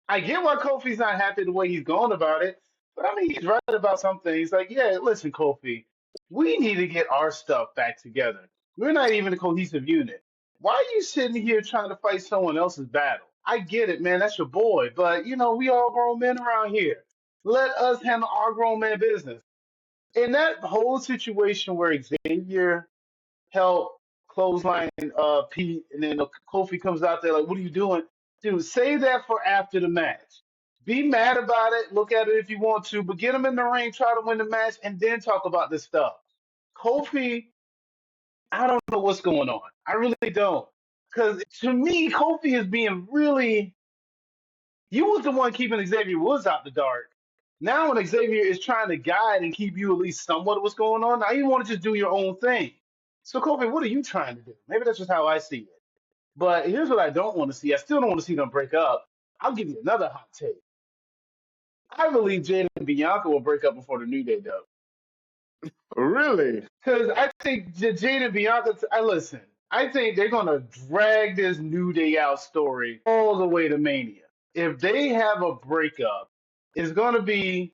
I get why Kofi's not happy the way he's going about it, but I mean, he's right about something. He's like, yeah, listen, Kofi, we need to get our stuff back together. We're not even a cohesive unit. Why are you sitting here trying to fight someone else's battle? I get it, man, that's your boy, but we all grown men around here. Let us handle our grown man business. In that whole situation where Xavier help clothesline Pete, and then Kofi comes out there like, "What are you doing, dude? Save that for after the match. Be mad about it. Look at it if you want to, but get him in the ring, try to win the match, and then talk about this stuff." Kofi, I don't know what's going on. I really don't, because to me, Kofi is being really. You was the one keeping Xavier Woods out the dark. Now when Xavier is trying to guide and keep you at least somewhat of what's going on, now you want to just do your own thing. So Kofi, what are you trying to do? Maybe that's just how I see it. But here's what I don't want to see. I still don't want to see them break up. I'll give you another hot take. I believe Jada and Bianca will break up before the New Day does. Really? Because I think Jada and Bianca, listen, I think they're going to drag this New Day out story all the way to Mania. If they have a breakup, it's going to be,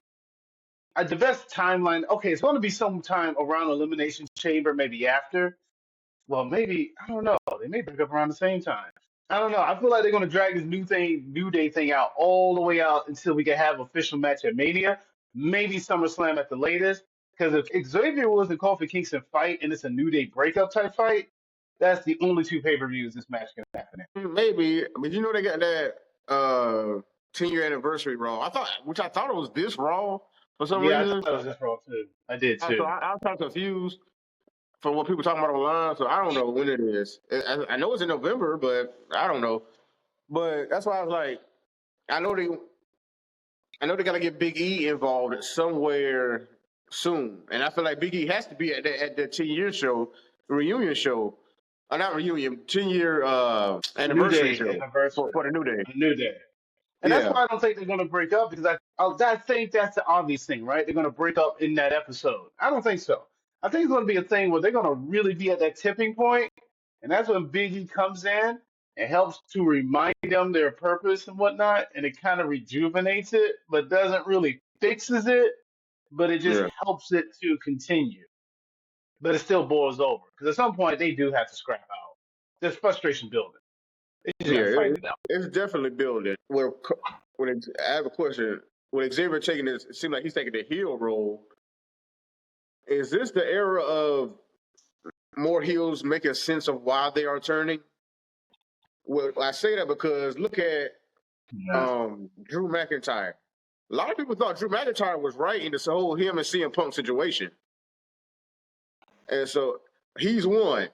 the best timeline. Okay, it's going to be sometime around Elimination Chamber, maybe after. Well, maybe I don't know. They may break up around the same time. I don't know. I feel like they're going to drag this New Day thing out all the way out until we can have official match at Mania, maybe SummerSlam at the latest. Because if Xavier Woods and Kofi Kingston fight and it's a New Day breakup type fight, that's the only two pay-per-views this match can happen in. Maybe, but you know they got that 10-year anniversary Raw. Which I thought it was this Raw for some Yeah, I reason. thought it was this Raw too. I did So too. I was kind of confused from what people talking about online. So I don't know when it is. I know it's in November, but I don't know. But that's why I was like, I know they got to get Big E involved somewhere soon, and I feel like Big E has to be at the 10-year show, reunion show, not reunion, 10-year anniversary show Anniversary. for the New Day. The New Day. And that's Yeah, why I don't think they're going to break up because I think that's the obvious thing, right? They're going to break up in that episode. I don't think so. I think it's going to be a thing where they're going to really be at that tipping point, and that's when Big E comes in and helps to remind them their purpose and whatnot, and it kind of rejuvenates it, but doesn't really fixes it, but it just yeah, helps it to continue. But it still boils over because at some point they do have to scrap out. There's frustration building. They just got to yeah. fight it out. It's definitely building. I have a question. When Xavier taking this, it seems like he's taking the heel role. Is this the era of more heels making sense of why they are turning? Well, I say that because look at Yeah. Drew McIntyre. A lot of people thought Drew McIntyre was right in this whole him and CM Punk situation. And so he's one.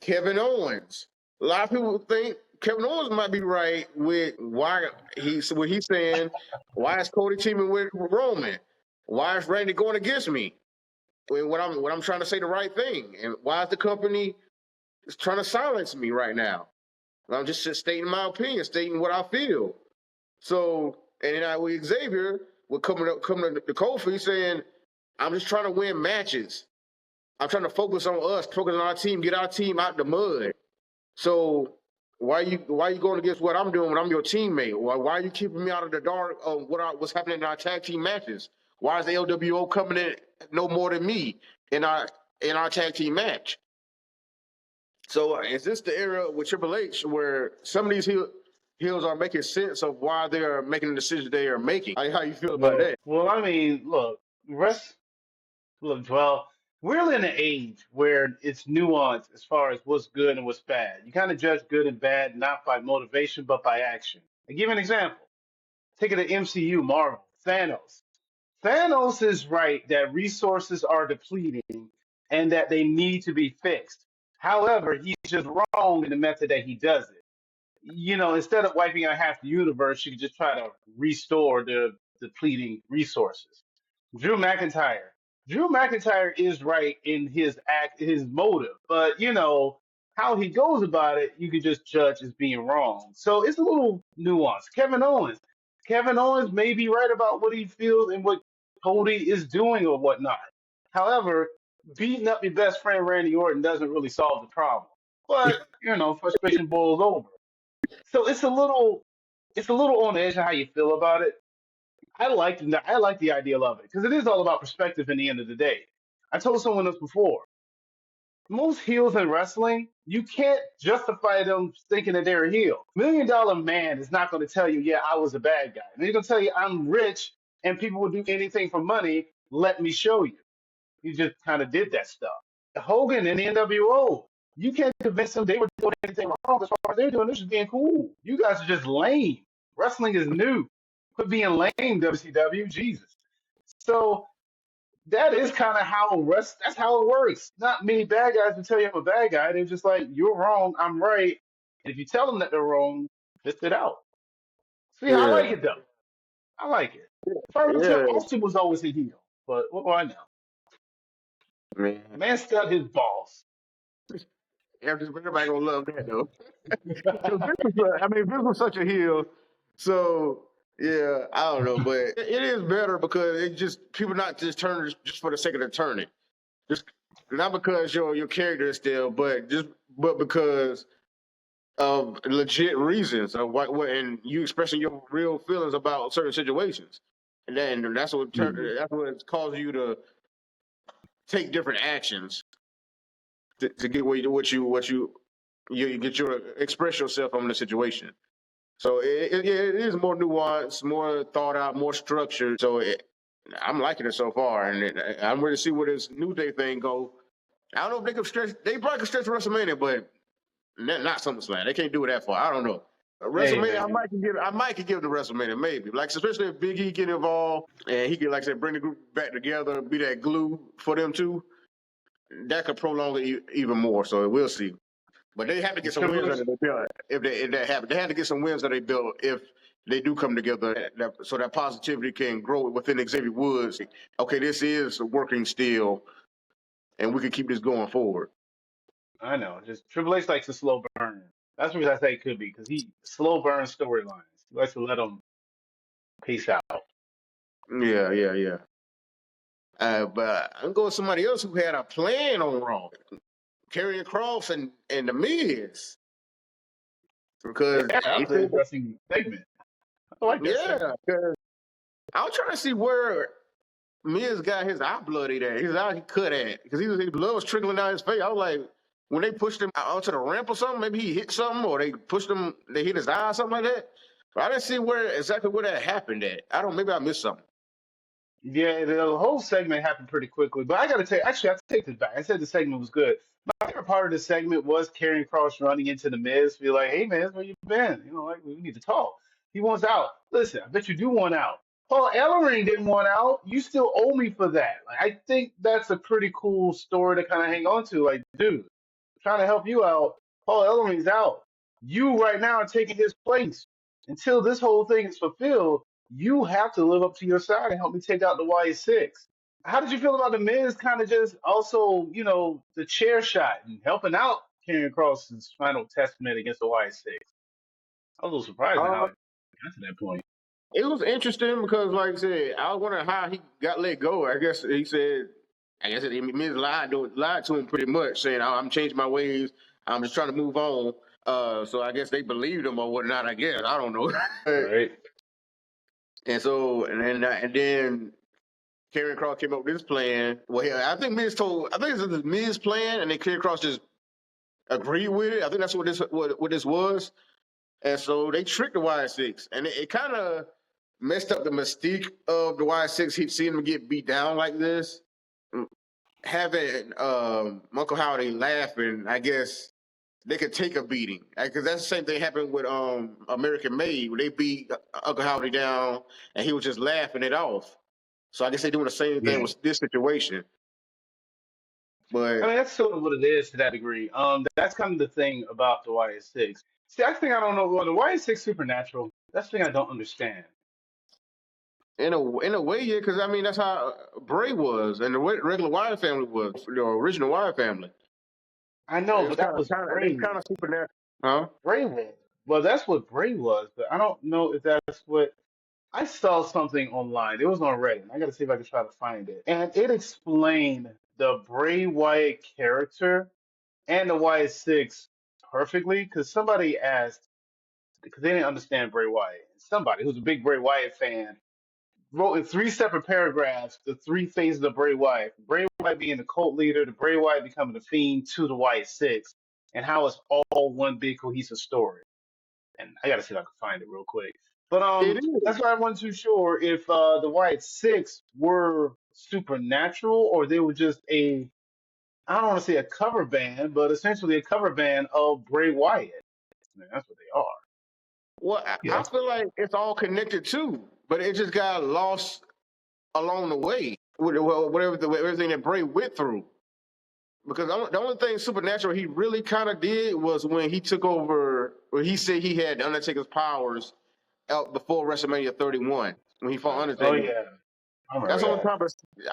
Kevin Owens. A lot of people think Kevin Owens might be right with what he's saying. Why is Cody teaming with Roman? Why is Randy going against me? When I'm trying to say the right thing, and why is the company trying to silence me right now? I'm just stating my opinion, stating what I feel. So, and then with Xavier, we're coming to Kofi saying, I'm just trying to win matches. I'm trying to focus on us, focus on our team, get our team out the mud. So why are you going against what I'm doing when I'm your teammate? Why are you keeping me out of the dark on what's happening in our tag team matches? Why is the LWO coming in no more than me in our tag team match? So is this the era with Triple H where some of these heels are making sense of why they are making the decisions they are making? How you feel about that? Well, I mean, well, we're in an age where it's nuanced as far as what's good and what's bad. You kind of judge good and bad not by motivation, but by action. I'll give you an example. Take it to MCU, Marvel, Thanos. Thanos is right that resources are depleting and that they need to be fixed. However, he's just wrong in the method that he does it. Instead of wiping out half the universe, you could just try to restore the depleting resources. Drew McIntyre. Drew McIntyre is right in his motive, but how he goes about it, you could just judge as being wrong. So it's a little nuanced. Kevin Owens. Kevin Owens may be right about what he feels and what Cody is doing or whatnot. However, beating up your best friend Randy Orton doesn't really solve the problem. But frustration boils over. So it's a little on the edge of how you feel about it. I like the idea of it because it is all about perspective in the end of the day. I told someone this before. Most heels in wrestling, you can't justify them thinking that they're a heel. $1 Million Man is not going to tell you, yeah, I was a bad guy. They're going to tell you, I'm rich and people will do anything for money. Let me show you. You just kind of did that stuff. Hogan and the NWO, you can't convince them they were doing anything wrong as far as they're doing. This is being cool. You guys are just lame. Wrestling is new. Quit being lame, WCW. Jesus. So that is kind of that's how it works. Not many bad guys will tell you I'm a bad guy. They're just like, you're wrong, I'm right. And if you tell them that they're wrong, list it out. So yeah, I Yeah, like it though. I like it. If I remember, yeah, Austin was always a heel. But what do I know? man. Man stuck his balls. Everybody gonna love that though. 'Cause Vince was such a heel. So yeah, I don't know, but it is better because it just people not just turning just for the sake of the turning. Just not because your character is still, but because of legit reasons of what and you expressing your real feelings about certain situations. and then that's what Mhm. that's what causes you to take different actions to get you get your express yourself on the situation. So it is more nuanced, more thought out, more structured. So I'm liking it so far, and I'm ready to see where this New Day thing go. I don't know if they could stretch. They probably could stretch WrestleMania, but not SummerSlam. They can't do it that far. I don't know. Hey WrestleMania, man, I might could give the WrestleMania maybe, like especially if Big E get involved and he could, like I said, bring the group back together, be that glue for them too. That could prolong it even more. So we'll see. But they have to get some Triple wins H. under their belt if that happens. They have to get some wins under their belt if they do come together, so that positivity can grow within Xavier Woods. Okay, this is working still, and we can keep this going forward. I know, just Triple H likes a slow burn. That's what I say it could be because he slow burn storylines. He likes to let them peace out. Yeah, yeah, yeah. But I'm going with somebody else who had a plan on Raw, Karrion Kross and the Miz, Yeah, because that they was an said, interesting segment. I like that yeah, segment. 'cause I was trying to see where Miz got his eye bloody at. His eye he cut at because his blood was trickling down his face. I was like, when they pushed him out onto the ramp or something, maybe he hit something or they pushed him, they hit his eye or something like that. But I didn't see exactly where that happened at. Maybe I missed something. Yeah, the whole segment happened pretty quickly. But I got to tell you, actually, I take this back. I said the segment was good. My favorite part of the segment was Karrion Kross running into the Miz, be like, "Hey, Miz, where you been? You know, like we need to talk." He wants out. Listen, I bet you do want out. Paul Ellering didn't want out. You still owe me for that. Like, I think that's a pretty cool story to kind of hang on to. Like, dude, trying to help you out. Paul Ellering's out. You right now are taking his place. Until this whole thing is fulfilled, you have to live up to your side and help me take out the Y6. How did you feel about the Miz kind of just also, the chair shot and helping out Karrion Cross's final testament against the Y6? I was a little surprised at how Uh, it got to that point. it was interesting because, like I said, I was wondering how he got let go. I guess he said, Miz lied to him pretty much, saying, I'm changing my ways. I'm just trying to move on. So I guess they believed him or whatnot. I guess I don't know. Right. And then Karrion Kross came up with this plan. Well, I think I think this is Miz's plan, and then Karrion Kross just agreed with it. I think that's what this was. And so they tricked the Y6, and it kind of messed up the mystique of the Y6. He'd seen him get beat down like this. Having Uncle Howdy laughing, I guess they could take a beating because that's the same thing happened with American Made, where they beat Uncle Howdy down, and he was just laughing it off. So I guess they're doing the same thing Yeah. with this situation. I But mean, that's sort of what it is to that degree. That's kind of the thing about the YS6. See, I think I don't know. Well, the YS6 Supernatural, that's the thing I don't understand. in a way, yeah, because I mean that's how Bray was, and the regular Wyatt family was, the original Wyatt family. I know, It was but that was they Bray. kind of supernatural, huh? Bray was. Well, that's what Bray was, but I don't know if that's what. I saw something online. It was on Reddit. I got to see if I can try to find it. And it explained the Bray Wyatt character and the Wyatt Six perfectly because somebody asked, because they didn't understand Bray Wyatt. Somebody who's a big Bray Wyatt fan wrote in three separate paragraphs the three phases of Bray Wyatt. Bray Wyatt being the cult leader, the Bray Wyatt becoming the fiend to the Wyatt Six, and how it's all one big cohesive story. And I gotta see if I can find it real quick. But It is. that's why I wasn't too sure if the Wyatt Six were supernatural or they were just I don't want to say a cover band, but essentially a cover band of Bray Wyatt. I mean, that's what they are. Well, I Yeah. feel like it's all connected too, but it just got lost along the way with everything that Bray went through. Because the only thing supernatural he really kind of did was when he took over, where he said he had Undertaker's powers out before WrestleMania 31 when he fought Oh Undertaker. yeah, I That's remember the only that. time.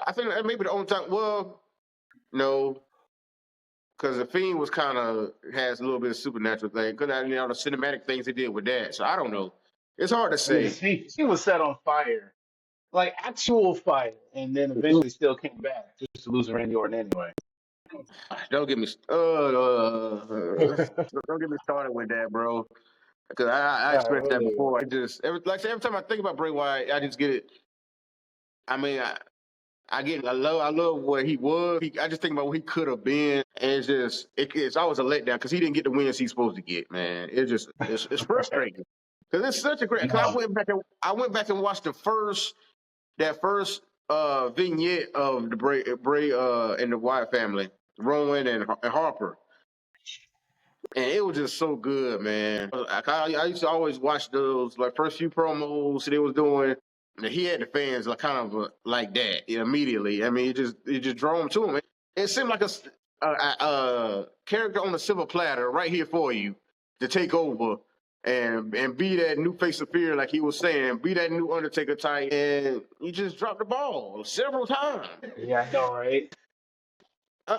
I think that may be the only time. Well, no, because the Fiend was kind of has a little bit of supernatural thing. Because the cinematic things they did with that. So I don't know. It's hard to I mean, say. he was set on fire, like actual fire, and then eventually still came back just to lose to Randy Orton anyway. Don't get me. Don't get me started with that, bro. Because I All right, experienced well, that there you before. I just every time I think about Bray Wyatt, I just get it. I mean, I love where he was. I just think about what he could have been, and it's always a letdown because he didn't get the wins he's supposed to get. Man, it's frustrating because it's such a great. Because No. I went back and watched that first vignette of the Bray and the Wyatt family, Rowan and Harper. And it was just so good, man. I used to always watch those like first few promos they was doing. And he had the fans like kind of like that immediately. I mean, it just drove them to him. It seemed like a character on a silver platter right here for you to take over and be that new face of fear, like he was saying, be that new Undertaker type. And he just dropped the ball several times. Yeah, I know, right?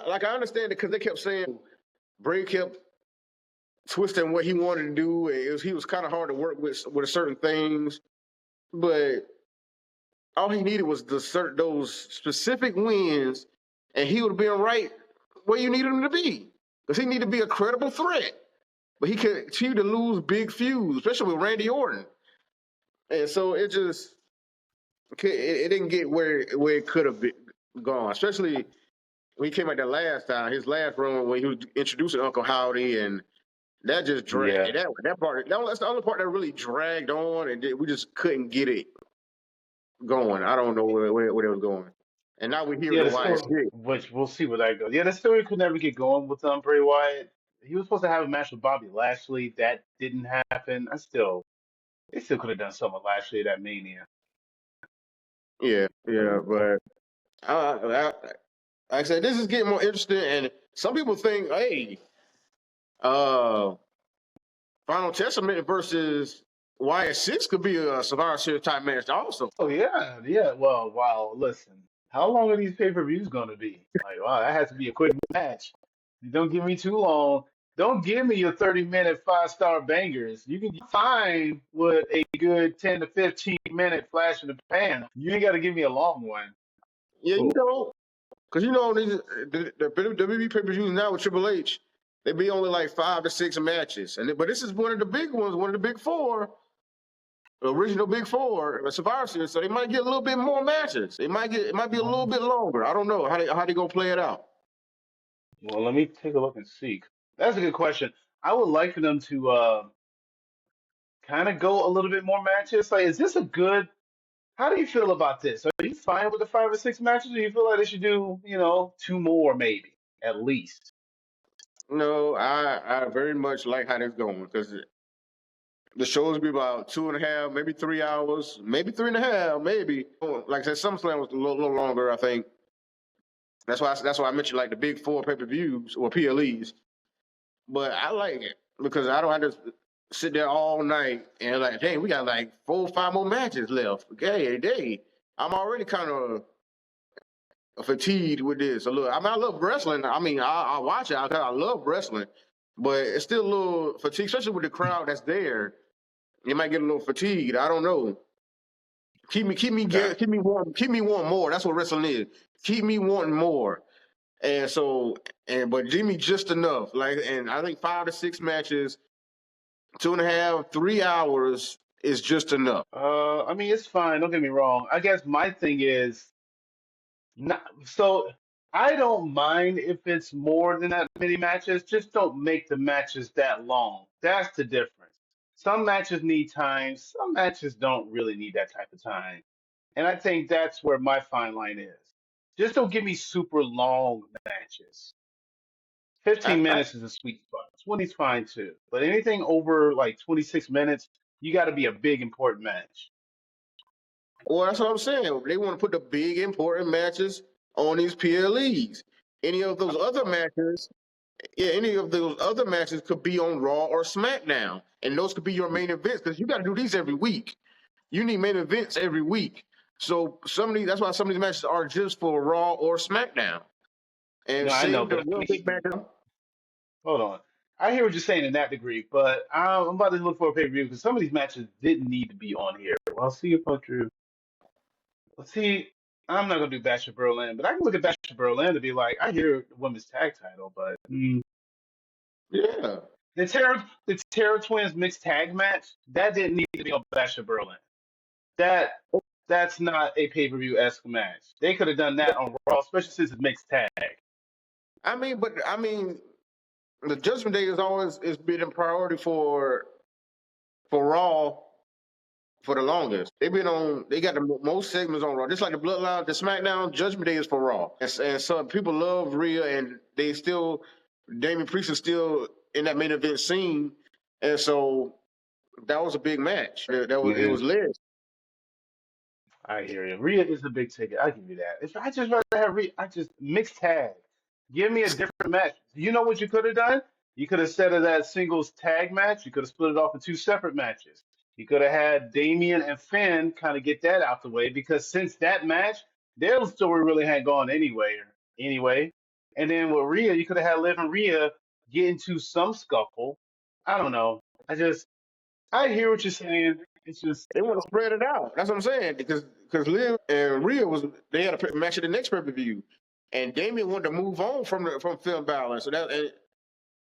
Like I understand it because they kept saying Bray kept twisting what he wanted to do. He was kind of hard to work with certain things, but all he needed was those specific wins, and he would have been right where you needed him to be. Because he needed to be a credible threat, but he continued to lose big feuds, especially with Randy Orton, and so it didn't get where it could have gone, especially when he came out that last time, his last run when he was introducing Uncle Howdy and. That just dragged. Yeah. That's the only part that really dragged on, and we just couldn't get it going. I don't know where it was going. And now we're hearing Yeah, the the Wyatt story, shit. which we'll see where that goes. Yeah, the story could never get going with Bray Wyatt. He was supposed to have a match with Bobby Lashley. That didn't happen. They still could have done something with Lashley at that Mania. Yeah, but like I said, this is getting more interesting, and some people think, hey, uh, Final Testament versus Wyatt 6 could be a Survivor Series type match also. Oh yeah, yeah. Well, wow. Listen, how long are these pay-per-views going to be? Like, wow, that has to be a quick match. Don't give me too long. Don't give me your 30-minute five-star bangers. You can be fine with a good 10 to 15-minute flash in the pan. You ain't got to give me a long one. Yeah, Cool. because the WWE pay-per-views now with Triple H, they be only like 5 to 6 matches, but this is one of the big ones, one of the big four, the original big four, the Survivor Series. So they might get a little bit more matches. It might be a little bit longer. I don't know how they gonna play it out. Well, let me take a look and see. That's a good question. I would like for them to kind of go a little bit more matches. Like, is this a good? How do you feel about this? Are you fine with the 5 or 6 matches, or do you feel like they should do, 2 more maybe at least? No, I very much like how this going because the shows be about 2.5, maybe 3 hours, maybe 3.5, maybe. Like I said, SummerSlam was a little longer, I think. That's why I mentioned like the big four pay-per-views or PLEs. But I like it because I don't have to sit there all night and like, hey, we got like 4 or 5 more matches left. Okay, I'm already kind of fatigued with this a little. I mean, I love wrestling. I mean, I watch it. I love wrestling, but it's still a little fatigued, especially with the crowd that's there. You might get a little fatigued. I don't know. Okay. Keep me wanting more. That's what wrestling is. Keep me wanting more. And so, but Jimmy just enough. Like, and I think 5 to 6 matches, 2.5, 3 hours is just enough. I mean, it's fine. Don't get me wrong. I guess my thing is not so. I don't mind if it's more than that many matches. Just don't make the matches that long. That's the difference. Some matches need time. Some matches don't really need that type of time. And I think that's where my fine line is. Just don't give me super long matches. I, 15 I, minutes is a sweet spot. 20 is fine too. But anything over like 26 minutes, you got to be a big important match. well, that's what I'm saying. They want to put the big important matches on these PLEs. Any of those other matches, yeah, any of those other matches could be on Raw or SmackDown, and those could be your main events because you got to do these every week. You need main events every week. So that's why some of these matches are just for Raw or SmackDown, and No, I know, save the but I real big mean, matches. hold on. I hear what you're saying in that degree, but I'm about to look for a pay-per-view because some of these matches didn't need to be on here. Well, I'll see if I Drew. Let's see. I'm not gonna do Bash of Berlin, but I can look at Bash of Berlin to be like, I hear the women's tag title, but Yeah. the Terror Twins mixed tag match that didn't need to be on Bash of Berlin. That That's not a pay-per-view-esque match. They could have done that on Raw, especially since it's mixed tag. I mean, the Judgment Day is always is been a priority for Raw for the longest. They got the most segments on Raw. Just like the Bloodline, the SmackDown, Judgment Day is for Raw. And so people love Rhea, and Damian Priest is still in that main event scene. And so that was a big match. It Yeah, was led. I hear you. Rhea is a big ticket. I give you that. If I just rather have Rhea, I just mixed tag. Give me a different match. You know what you could have done? You could have set of that singles tag match. You could have split it off in two separate matches. You could have had Damian and Finn kind of get that out the way because since that match, their story really hadn't gone anyway. And then with Rhea, you could have had Liv and Rhea get into some scuffle. I don't know. I hear what you're saying. It's just They want to spread it out. That's what I'm saying. Because Liv and Rhea they had a match at the next pay per view, and Damian wanted to move on from Finn Balor. So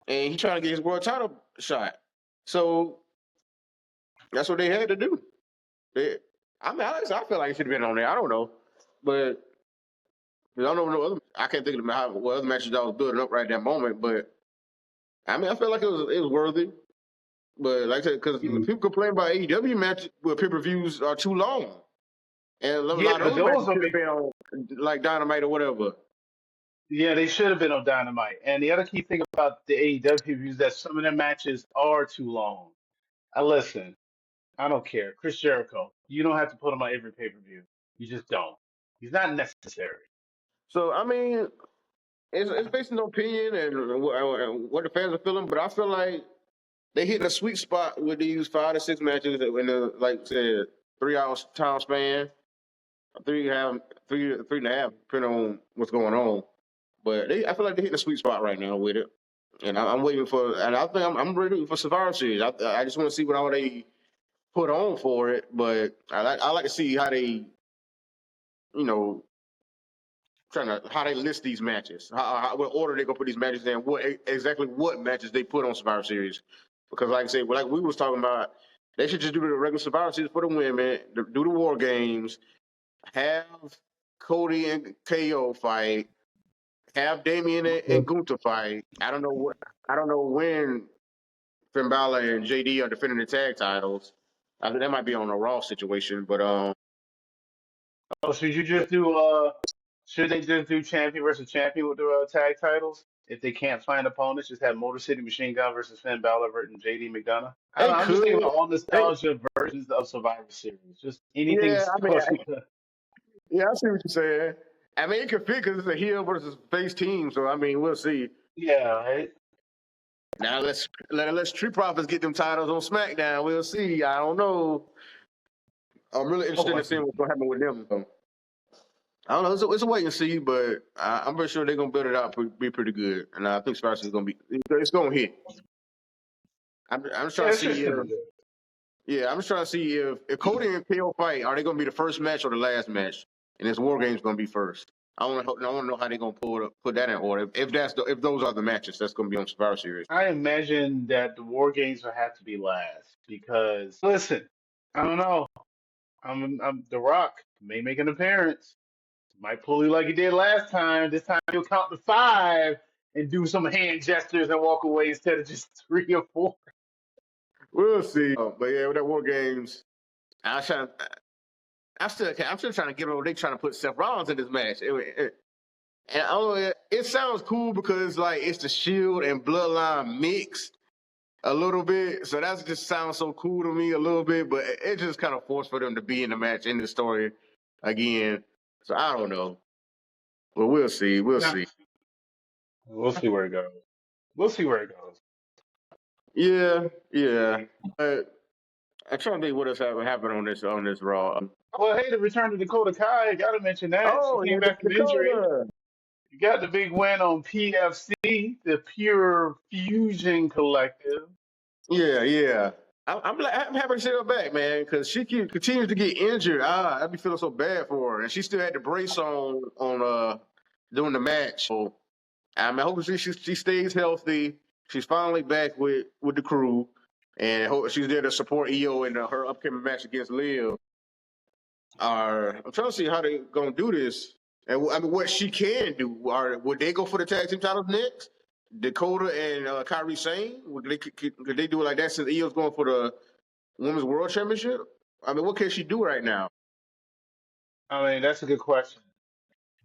and he trying to get his world title shot. So that's what they had to do. I feel like it should have been on there. I don't know, but I don't know no other. I can't think of what other matches I was building up right at that moment. But I mean, I feel like it was worthy. But like I said, because people complain about AEW matches where pay-per-views are too long, and a yeah, lot of but those matches those are should have been on like Dynamite or whatever. yeah, they should have been on Dynamite. And the other key thing about the AEW pay-per-views is that some of their matches are too long. I listen, I don't care. Chris Jericho, you don't have to put him on every pay-per-view. You just don't. He's not necessary. So I mean, it's based on opinion and what the fans are feeling. But I feel like they hit a sweet spot with these 5 to 6 matches in the like I said 3 hour time span, three and a half, depending on what's going on. But I feel like they're hitting a sweet spot right now with it, and I'm waiting for. And I think I'm ready for Survivor Series. I just want to see what all they put on for it. But I like to see how they, you know, how they list these matches, what order they gonna put these matches in, exactly what matches they put on Survivor Series. Because like I said, like we was talking about, they should just do the regular Survivor Series for the women, do the War Games, have Cody and KO fight, have Damian and Gunther fight. I don't know when Finn Balor and JD are defending the tag titles. I think that might be on a Raw situation, but Oh, should they just do champion versus champion with the tag titles? If they can't find opponents, just have Motor City Machine Gun versus Finn Balor versus JD McDonough. I don't they know. I'm just thinking could. about all They, nostalgia versions of Survivor Series. Just anything yeah, I mean, close. yeah, I see what you're saying. I mean, it could fit because it's a heel versus face team, so I mean, we'll see. Yeah, right. Now let's Street Profits get them titles on SmackDown. We'll see. I don't know. I'm really Oh, interested I in seeing see. what's gonna happen with them. I don't know. It's a wait and see, but I'm pretty sure they're gonna build it out, be pretty good, and I think Spice is gonna be. It's gonna hit. I'm just trying Yeah, to it see should if. be good. Yeah, I'm just trying to see if Cody and KO fight, are they gonna be the first match or the last match? And this War Game's gonna be first. I want to know how they're gonna put that in order. If those are the matches, that's gonna be on Survivor Series. I imagine that the War Games will have to be last because listen, I don't know. I'm The Rock may make an appearance. Might pull you like he did last time. This time he'll count to 5 and do some hand gestures and walk away instead of just 3 or 4. We'll see. But yeah, with that War Games, I'm trying. I'm still trying to get over. They trying to put Seth Rollins in this match. And I don't know, it sounds cool because like it's the Shield and Bloodline mixed a little bit, so that just sounds so cool to me a little bit. But it just kind of forced for them to be in the match in the story again. So I don't know, but we'll see. We'll Nah, see. we'll see where it goes. We'll see where it goes. Yeah, yeah. But I'm trying to think what else happened on this Raw. Well, hey, the return to Dakota Kai, gotta mention that. She Oh yeah, came back from injury. Dakota. You got the big win on PFC, the Pure Fusion Collective. Yeah, yeah. I'm happy to see her back, man, because she continues to get injured. I'd be feeling so bad for her, and she still had the brace on during the match. So I'm hoping she stays healthy. She's finally back with the crew, and hope she's there to support EO in her upcoming match against Liv. I'm trying to see how they gonna do this, and I mean what she can do. Would they go for the tag team titles next? Dakota and Kyrie Sane, could they do it like that since Io's going for the Women's World Championship? I mean, what can she do right now? I mean, that's a good question.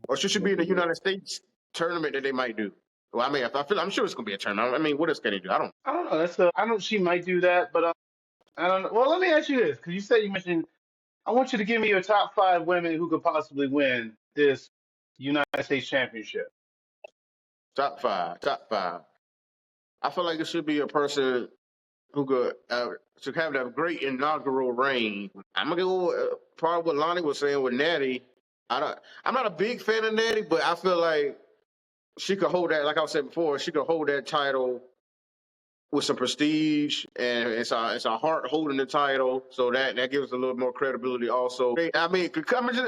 Or should she be in the United States tournament that they might do? Well, I mean, I'm sure it's gonna be a tournament. I mean, what else can they do? I don't. I don't know. I don't. She might do that, but I don't know. Well, let me ask you this, because you mentioned. I want you to give me your top 5 women who could possibly win this United States Championship. Top five. Top five. I feel like it should be a person who could to have that great inaugural reign. I'm gonna go probably what Lonnie was saying with Natty. I'm not a big fan of Natty, but I feel like she could hold that. Like I was saying before, she could hold that title with some prestige, and it's a heart holding the title, so that gives us a little more credibility. Also, I mean,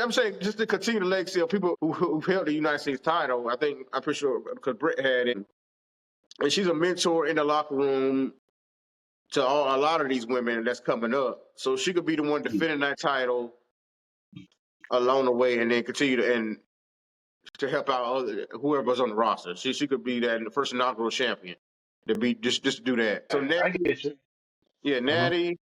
I'm saying just to continue the legacy of people who held the United States title. I'm pretty sure because Britt had it, and she's a mentor in the locker room to a lot of these women that's coming up. So she could be the one defending that title along the way, and then continue to help out whoever's on the roster. She could be that first inaugural champion to be just to do that. So I get you. yeah, Natty.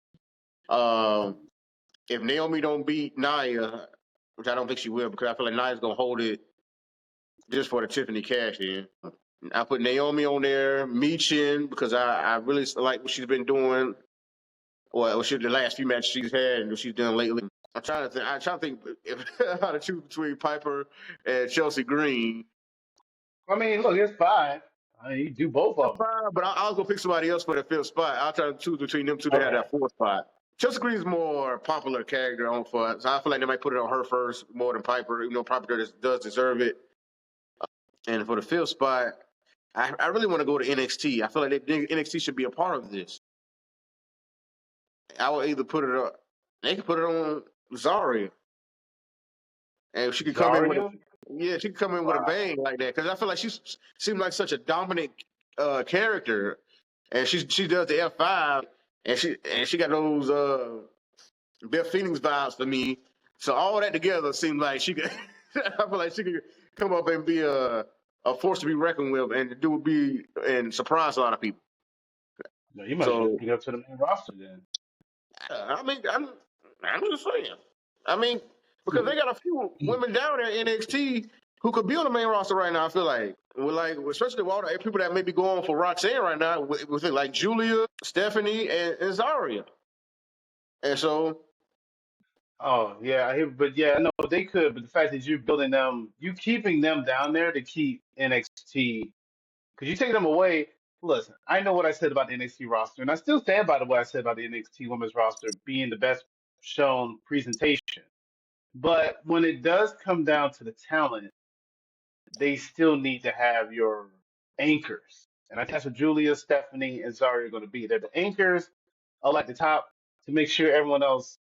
If Naomi don't beat Nia, which I don't think she will, because I feel like Nia's gonna hold it just for the Tiffany cash in. I put Naomi on there, Michin, because I really like what she's been doing. Well, the last few matches she's had and what she's done lately. I'm trying to think if, how to choose between Piper and Chelsea Green. I mean, look, it's 5. I mean, you do both of them. But I'll go pick somebody else for the fifth spot. I'll try to choose between them two to have that fourth spot. Chelsea Green's more popular character on for, so I feel like they might put it on her first more than Piper. Even though Piper does deserve it. And for the fifth spot, I really want to go to NXT. I feel like NXT should be a part of this. I will either put it up. They can put it on Zarya, and she could come in with a bang like that. Because I feel like she seems like such a dominant character, and she does the F5, and she got those Beth Phoenix vibes for me. So all that together seems like she could. I feel like she could come up and be a force to be reckoned with, and surprise a lot of people. No, you might just go to the main roster then. I mean, I'm just saying. I mean, because they got a few women down there in NXT who could be on the main roster right now. I feel like, especially with all the people that may be going for Roxanne right now, with it like Julia, Stephanie, and Zarya. And so, oh yeah, but yeah, no, they could. But the fact that you're building them, you keeping them down there to keep NXT, because you take them away. Listen, I know what I said about the NXT roster, and I still stand by what I said about the NXT women's roster being the best shown presentation. But when it does come down to the talent, they still need to have your anchors. And I think that's what Julia, Stephanie, and Zarya are going to be. They're the anchors, all at the top, to make sure everyone else,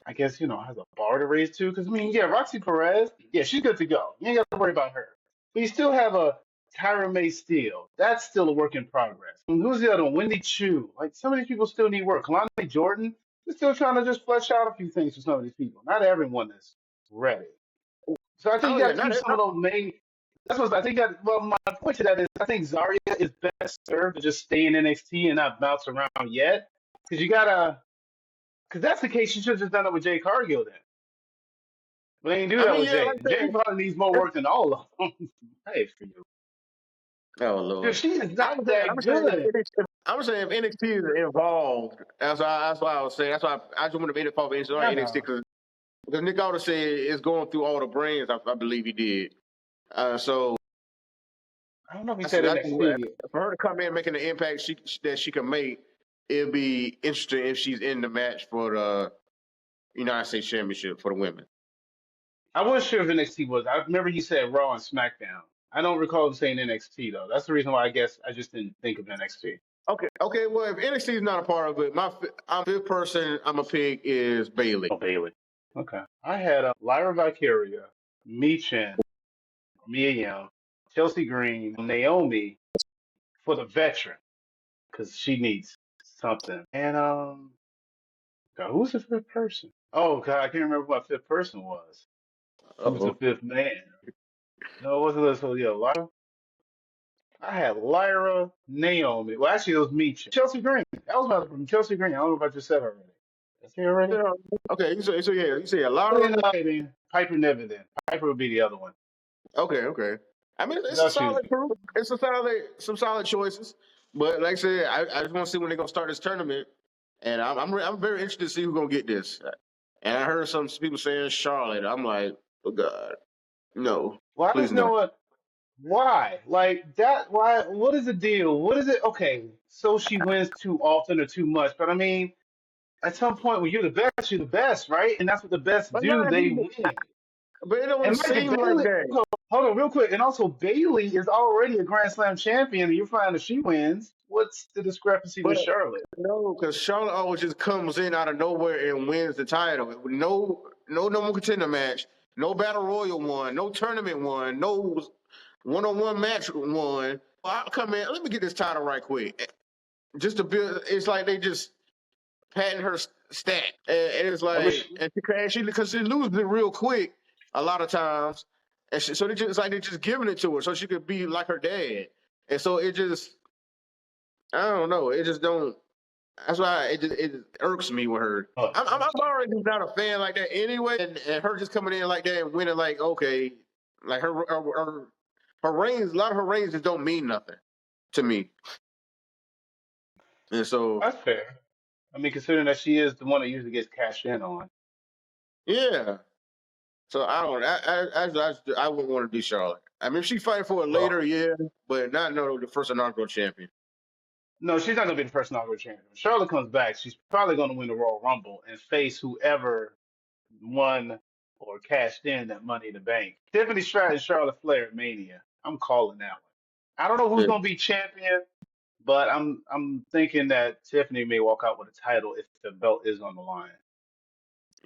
I guess, has a bar to raise to. Because, I mean, yeah, Roxy Perez, yeah, she's good to go. You ain't got to worry about her. But you still have a Tyra May Steele. That's still a work in progress. And who's the other one? Wendy Chu. Like, some of these people still need work. Kalani Jordan, they're still trying to just flesh out a few things for some of these people. Not everyone is ready. So I think you got to keep some of those main. That's what I think. Well, my point to that is I think Zarya is best served to just stay in NXT and not bounce around yet. Because that's the case. You should have just done it with Jay Cargill then. But they didn't do that with Jay. Jay probably needs more work than all of them. Hey, for you. Oh Lord, dude, she is not that good. I'm saying if NXT is involved, that's why I was saying. That's why I just want to be involved in NXT because Nick Aldis said it's going through all the brands. I believe he did. So I don't know if he said NXT. For her to come in making the impact that she can make, it'll be interesting if she's in the match for the United States Championship for the women. I wasn't sure if NXT was. I remember he said Raw and SmackDown. I don't recall him saying NXT though. That's the reason why I guess I just didn't think of NXT. Okay. Well, if NXT is not a part of it, my fifth person I'm a pick is Bayley. Oh, Bayley. Okay. I had Lyra Valkyria, Michin, Mia Yim, Chelsea Green, Naomi for the veteran because she needs something. And God, who's the fifth person? Oh God, I can't remember who my fifth person was. Who was the Uh-oh. fifth man? No, it wasn't this. So yeah, Lyra. I had Lyra, Naomi. Well, actually, it was me. Chelsea Green. That was my from Chelsea Green. I don't know if I just said her already. Did I say her already? Yeah. Okay, so yeah, you say Lara. And then Piper never then. Piper would be the other one. Okay. I mean, Who it's a else choose solid you? group. It's a solid, some solid choices. But like I said, I just want to see when they're gonna start this tournament, and I'm very interested to see who's gonna get this. And I heard some people saying Charlotte. I'm like, oh God, no, Well, I please don't know no. what. Why? Like that? Why? What is the deal? What is it? Okay, so she wins too often or too much. But I mean, at some point, when you're the best, right? And that's what the best But do. not They even. win. But it don't And mind you, seem like Bailey, that. hold on real quick. And also, Bailey is already a Grand Slam champion, and you're finding she wins. What's the discrepancy But with Charlotte? no, because Charlotte always just comes in out of nowhere and wins the title. No number contender match, no battle royal one, no tournament one, no one-on-one match one. I'll come in. Let me get this title right quick. Just to build. It's like they just patting her stat, and it's I like, wish. and she because she loses it real quick a lot of times, and so they just it's like they're just giving it to her so she could be like her dad, and so it just I don't know. It just don't. That's why it irks me with her. Oh, I'm already not a fan like that anyway, and her just coming in like that and winning like okay, like her reigns. A lot of her reigns just don't mean nothing to me, and so that's fair. I mean, considering that she is the one that usually gets cashed in on. yeah. So I don't. I wouldn't want to do Charlotte. I mean, if she fight for it later, Well, yeah, but not no the first inaugural champion. no, she's not gonna be the first inaugural champion. When Charlotte comes back, she's probably gonna win the Royal Rumble and face whoever won or cashed in that Money in the Bank. Tiffany Stratton, Charlotte Flair, at Mania. I'm calling that one. I don't know who's Yeah, gonna be champion, but I'm thinking that Tiffany may walk out with a title if the belt is on the line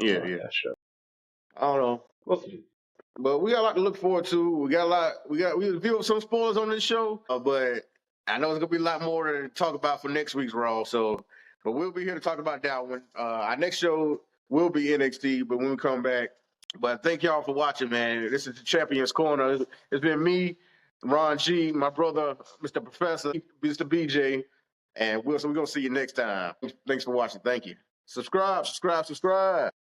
on yeah. that show. I don't know. We'll see. But we got a lot to look forward to. We got a lot. We revealed some spoilers on this show, but I know it's gonna be a lot more to talk about for next week's Raw. So, but we'll be here to talk about that one. Our next show will be NXT, but when we come back. But thank y'all for watching, man. This is the Champions Corner. It's been me, Ron G, my brother, Mr. Professor, Mr. BJ, and we're gonna see you next time. Thanks for watching. Thank you. Subscribe.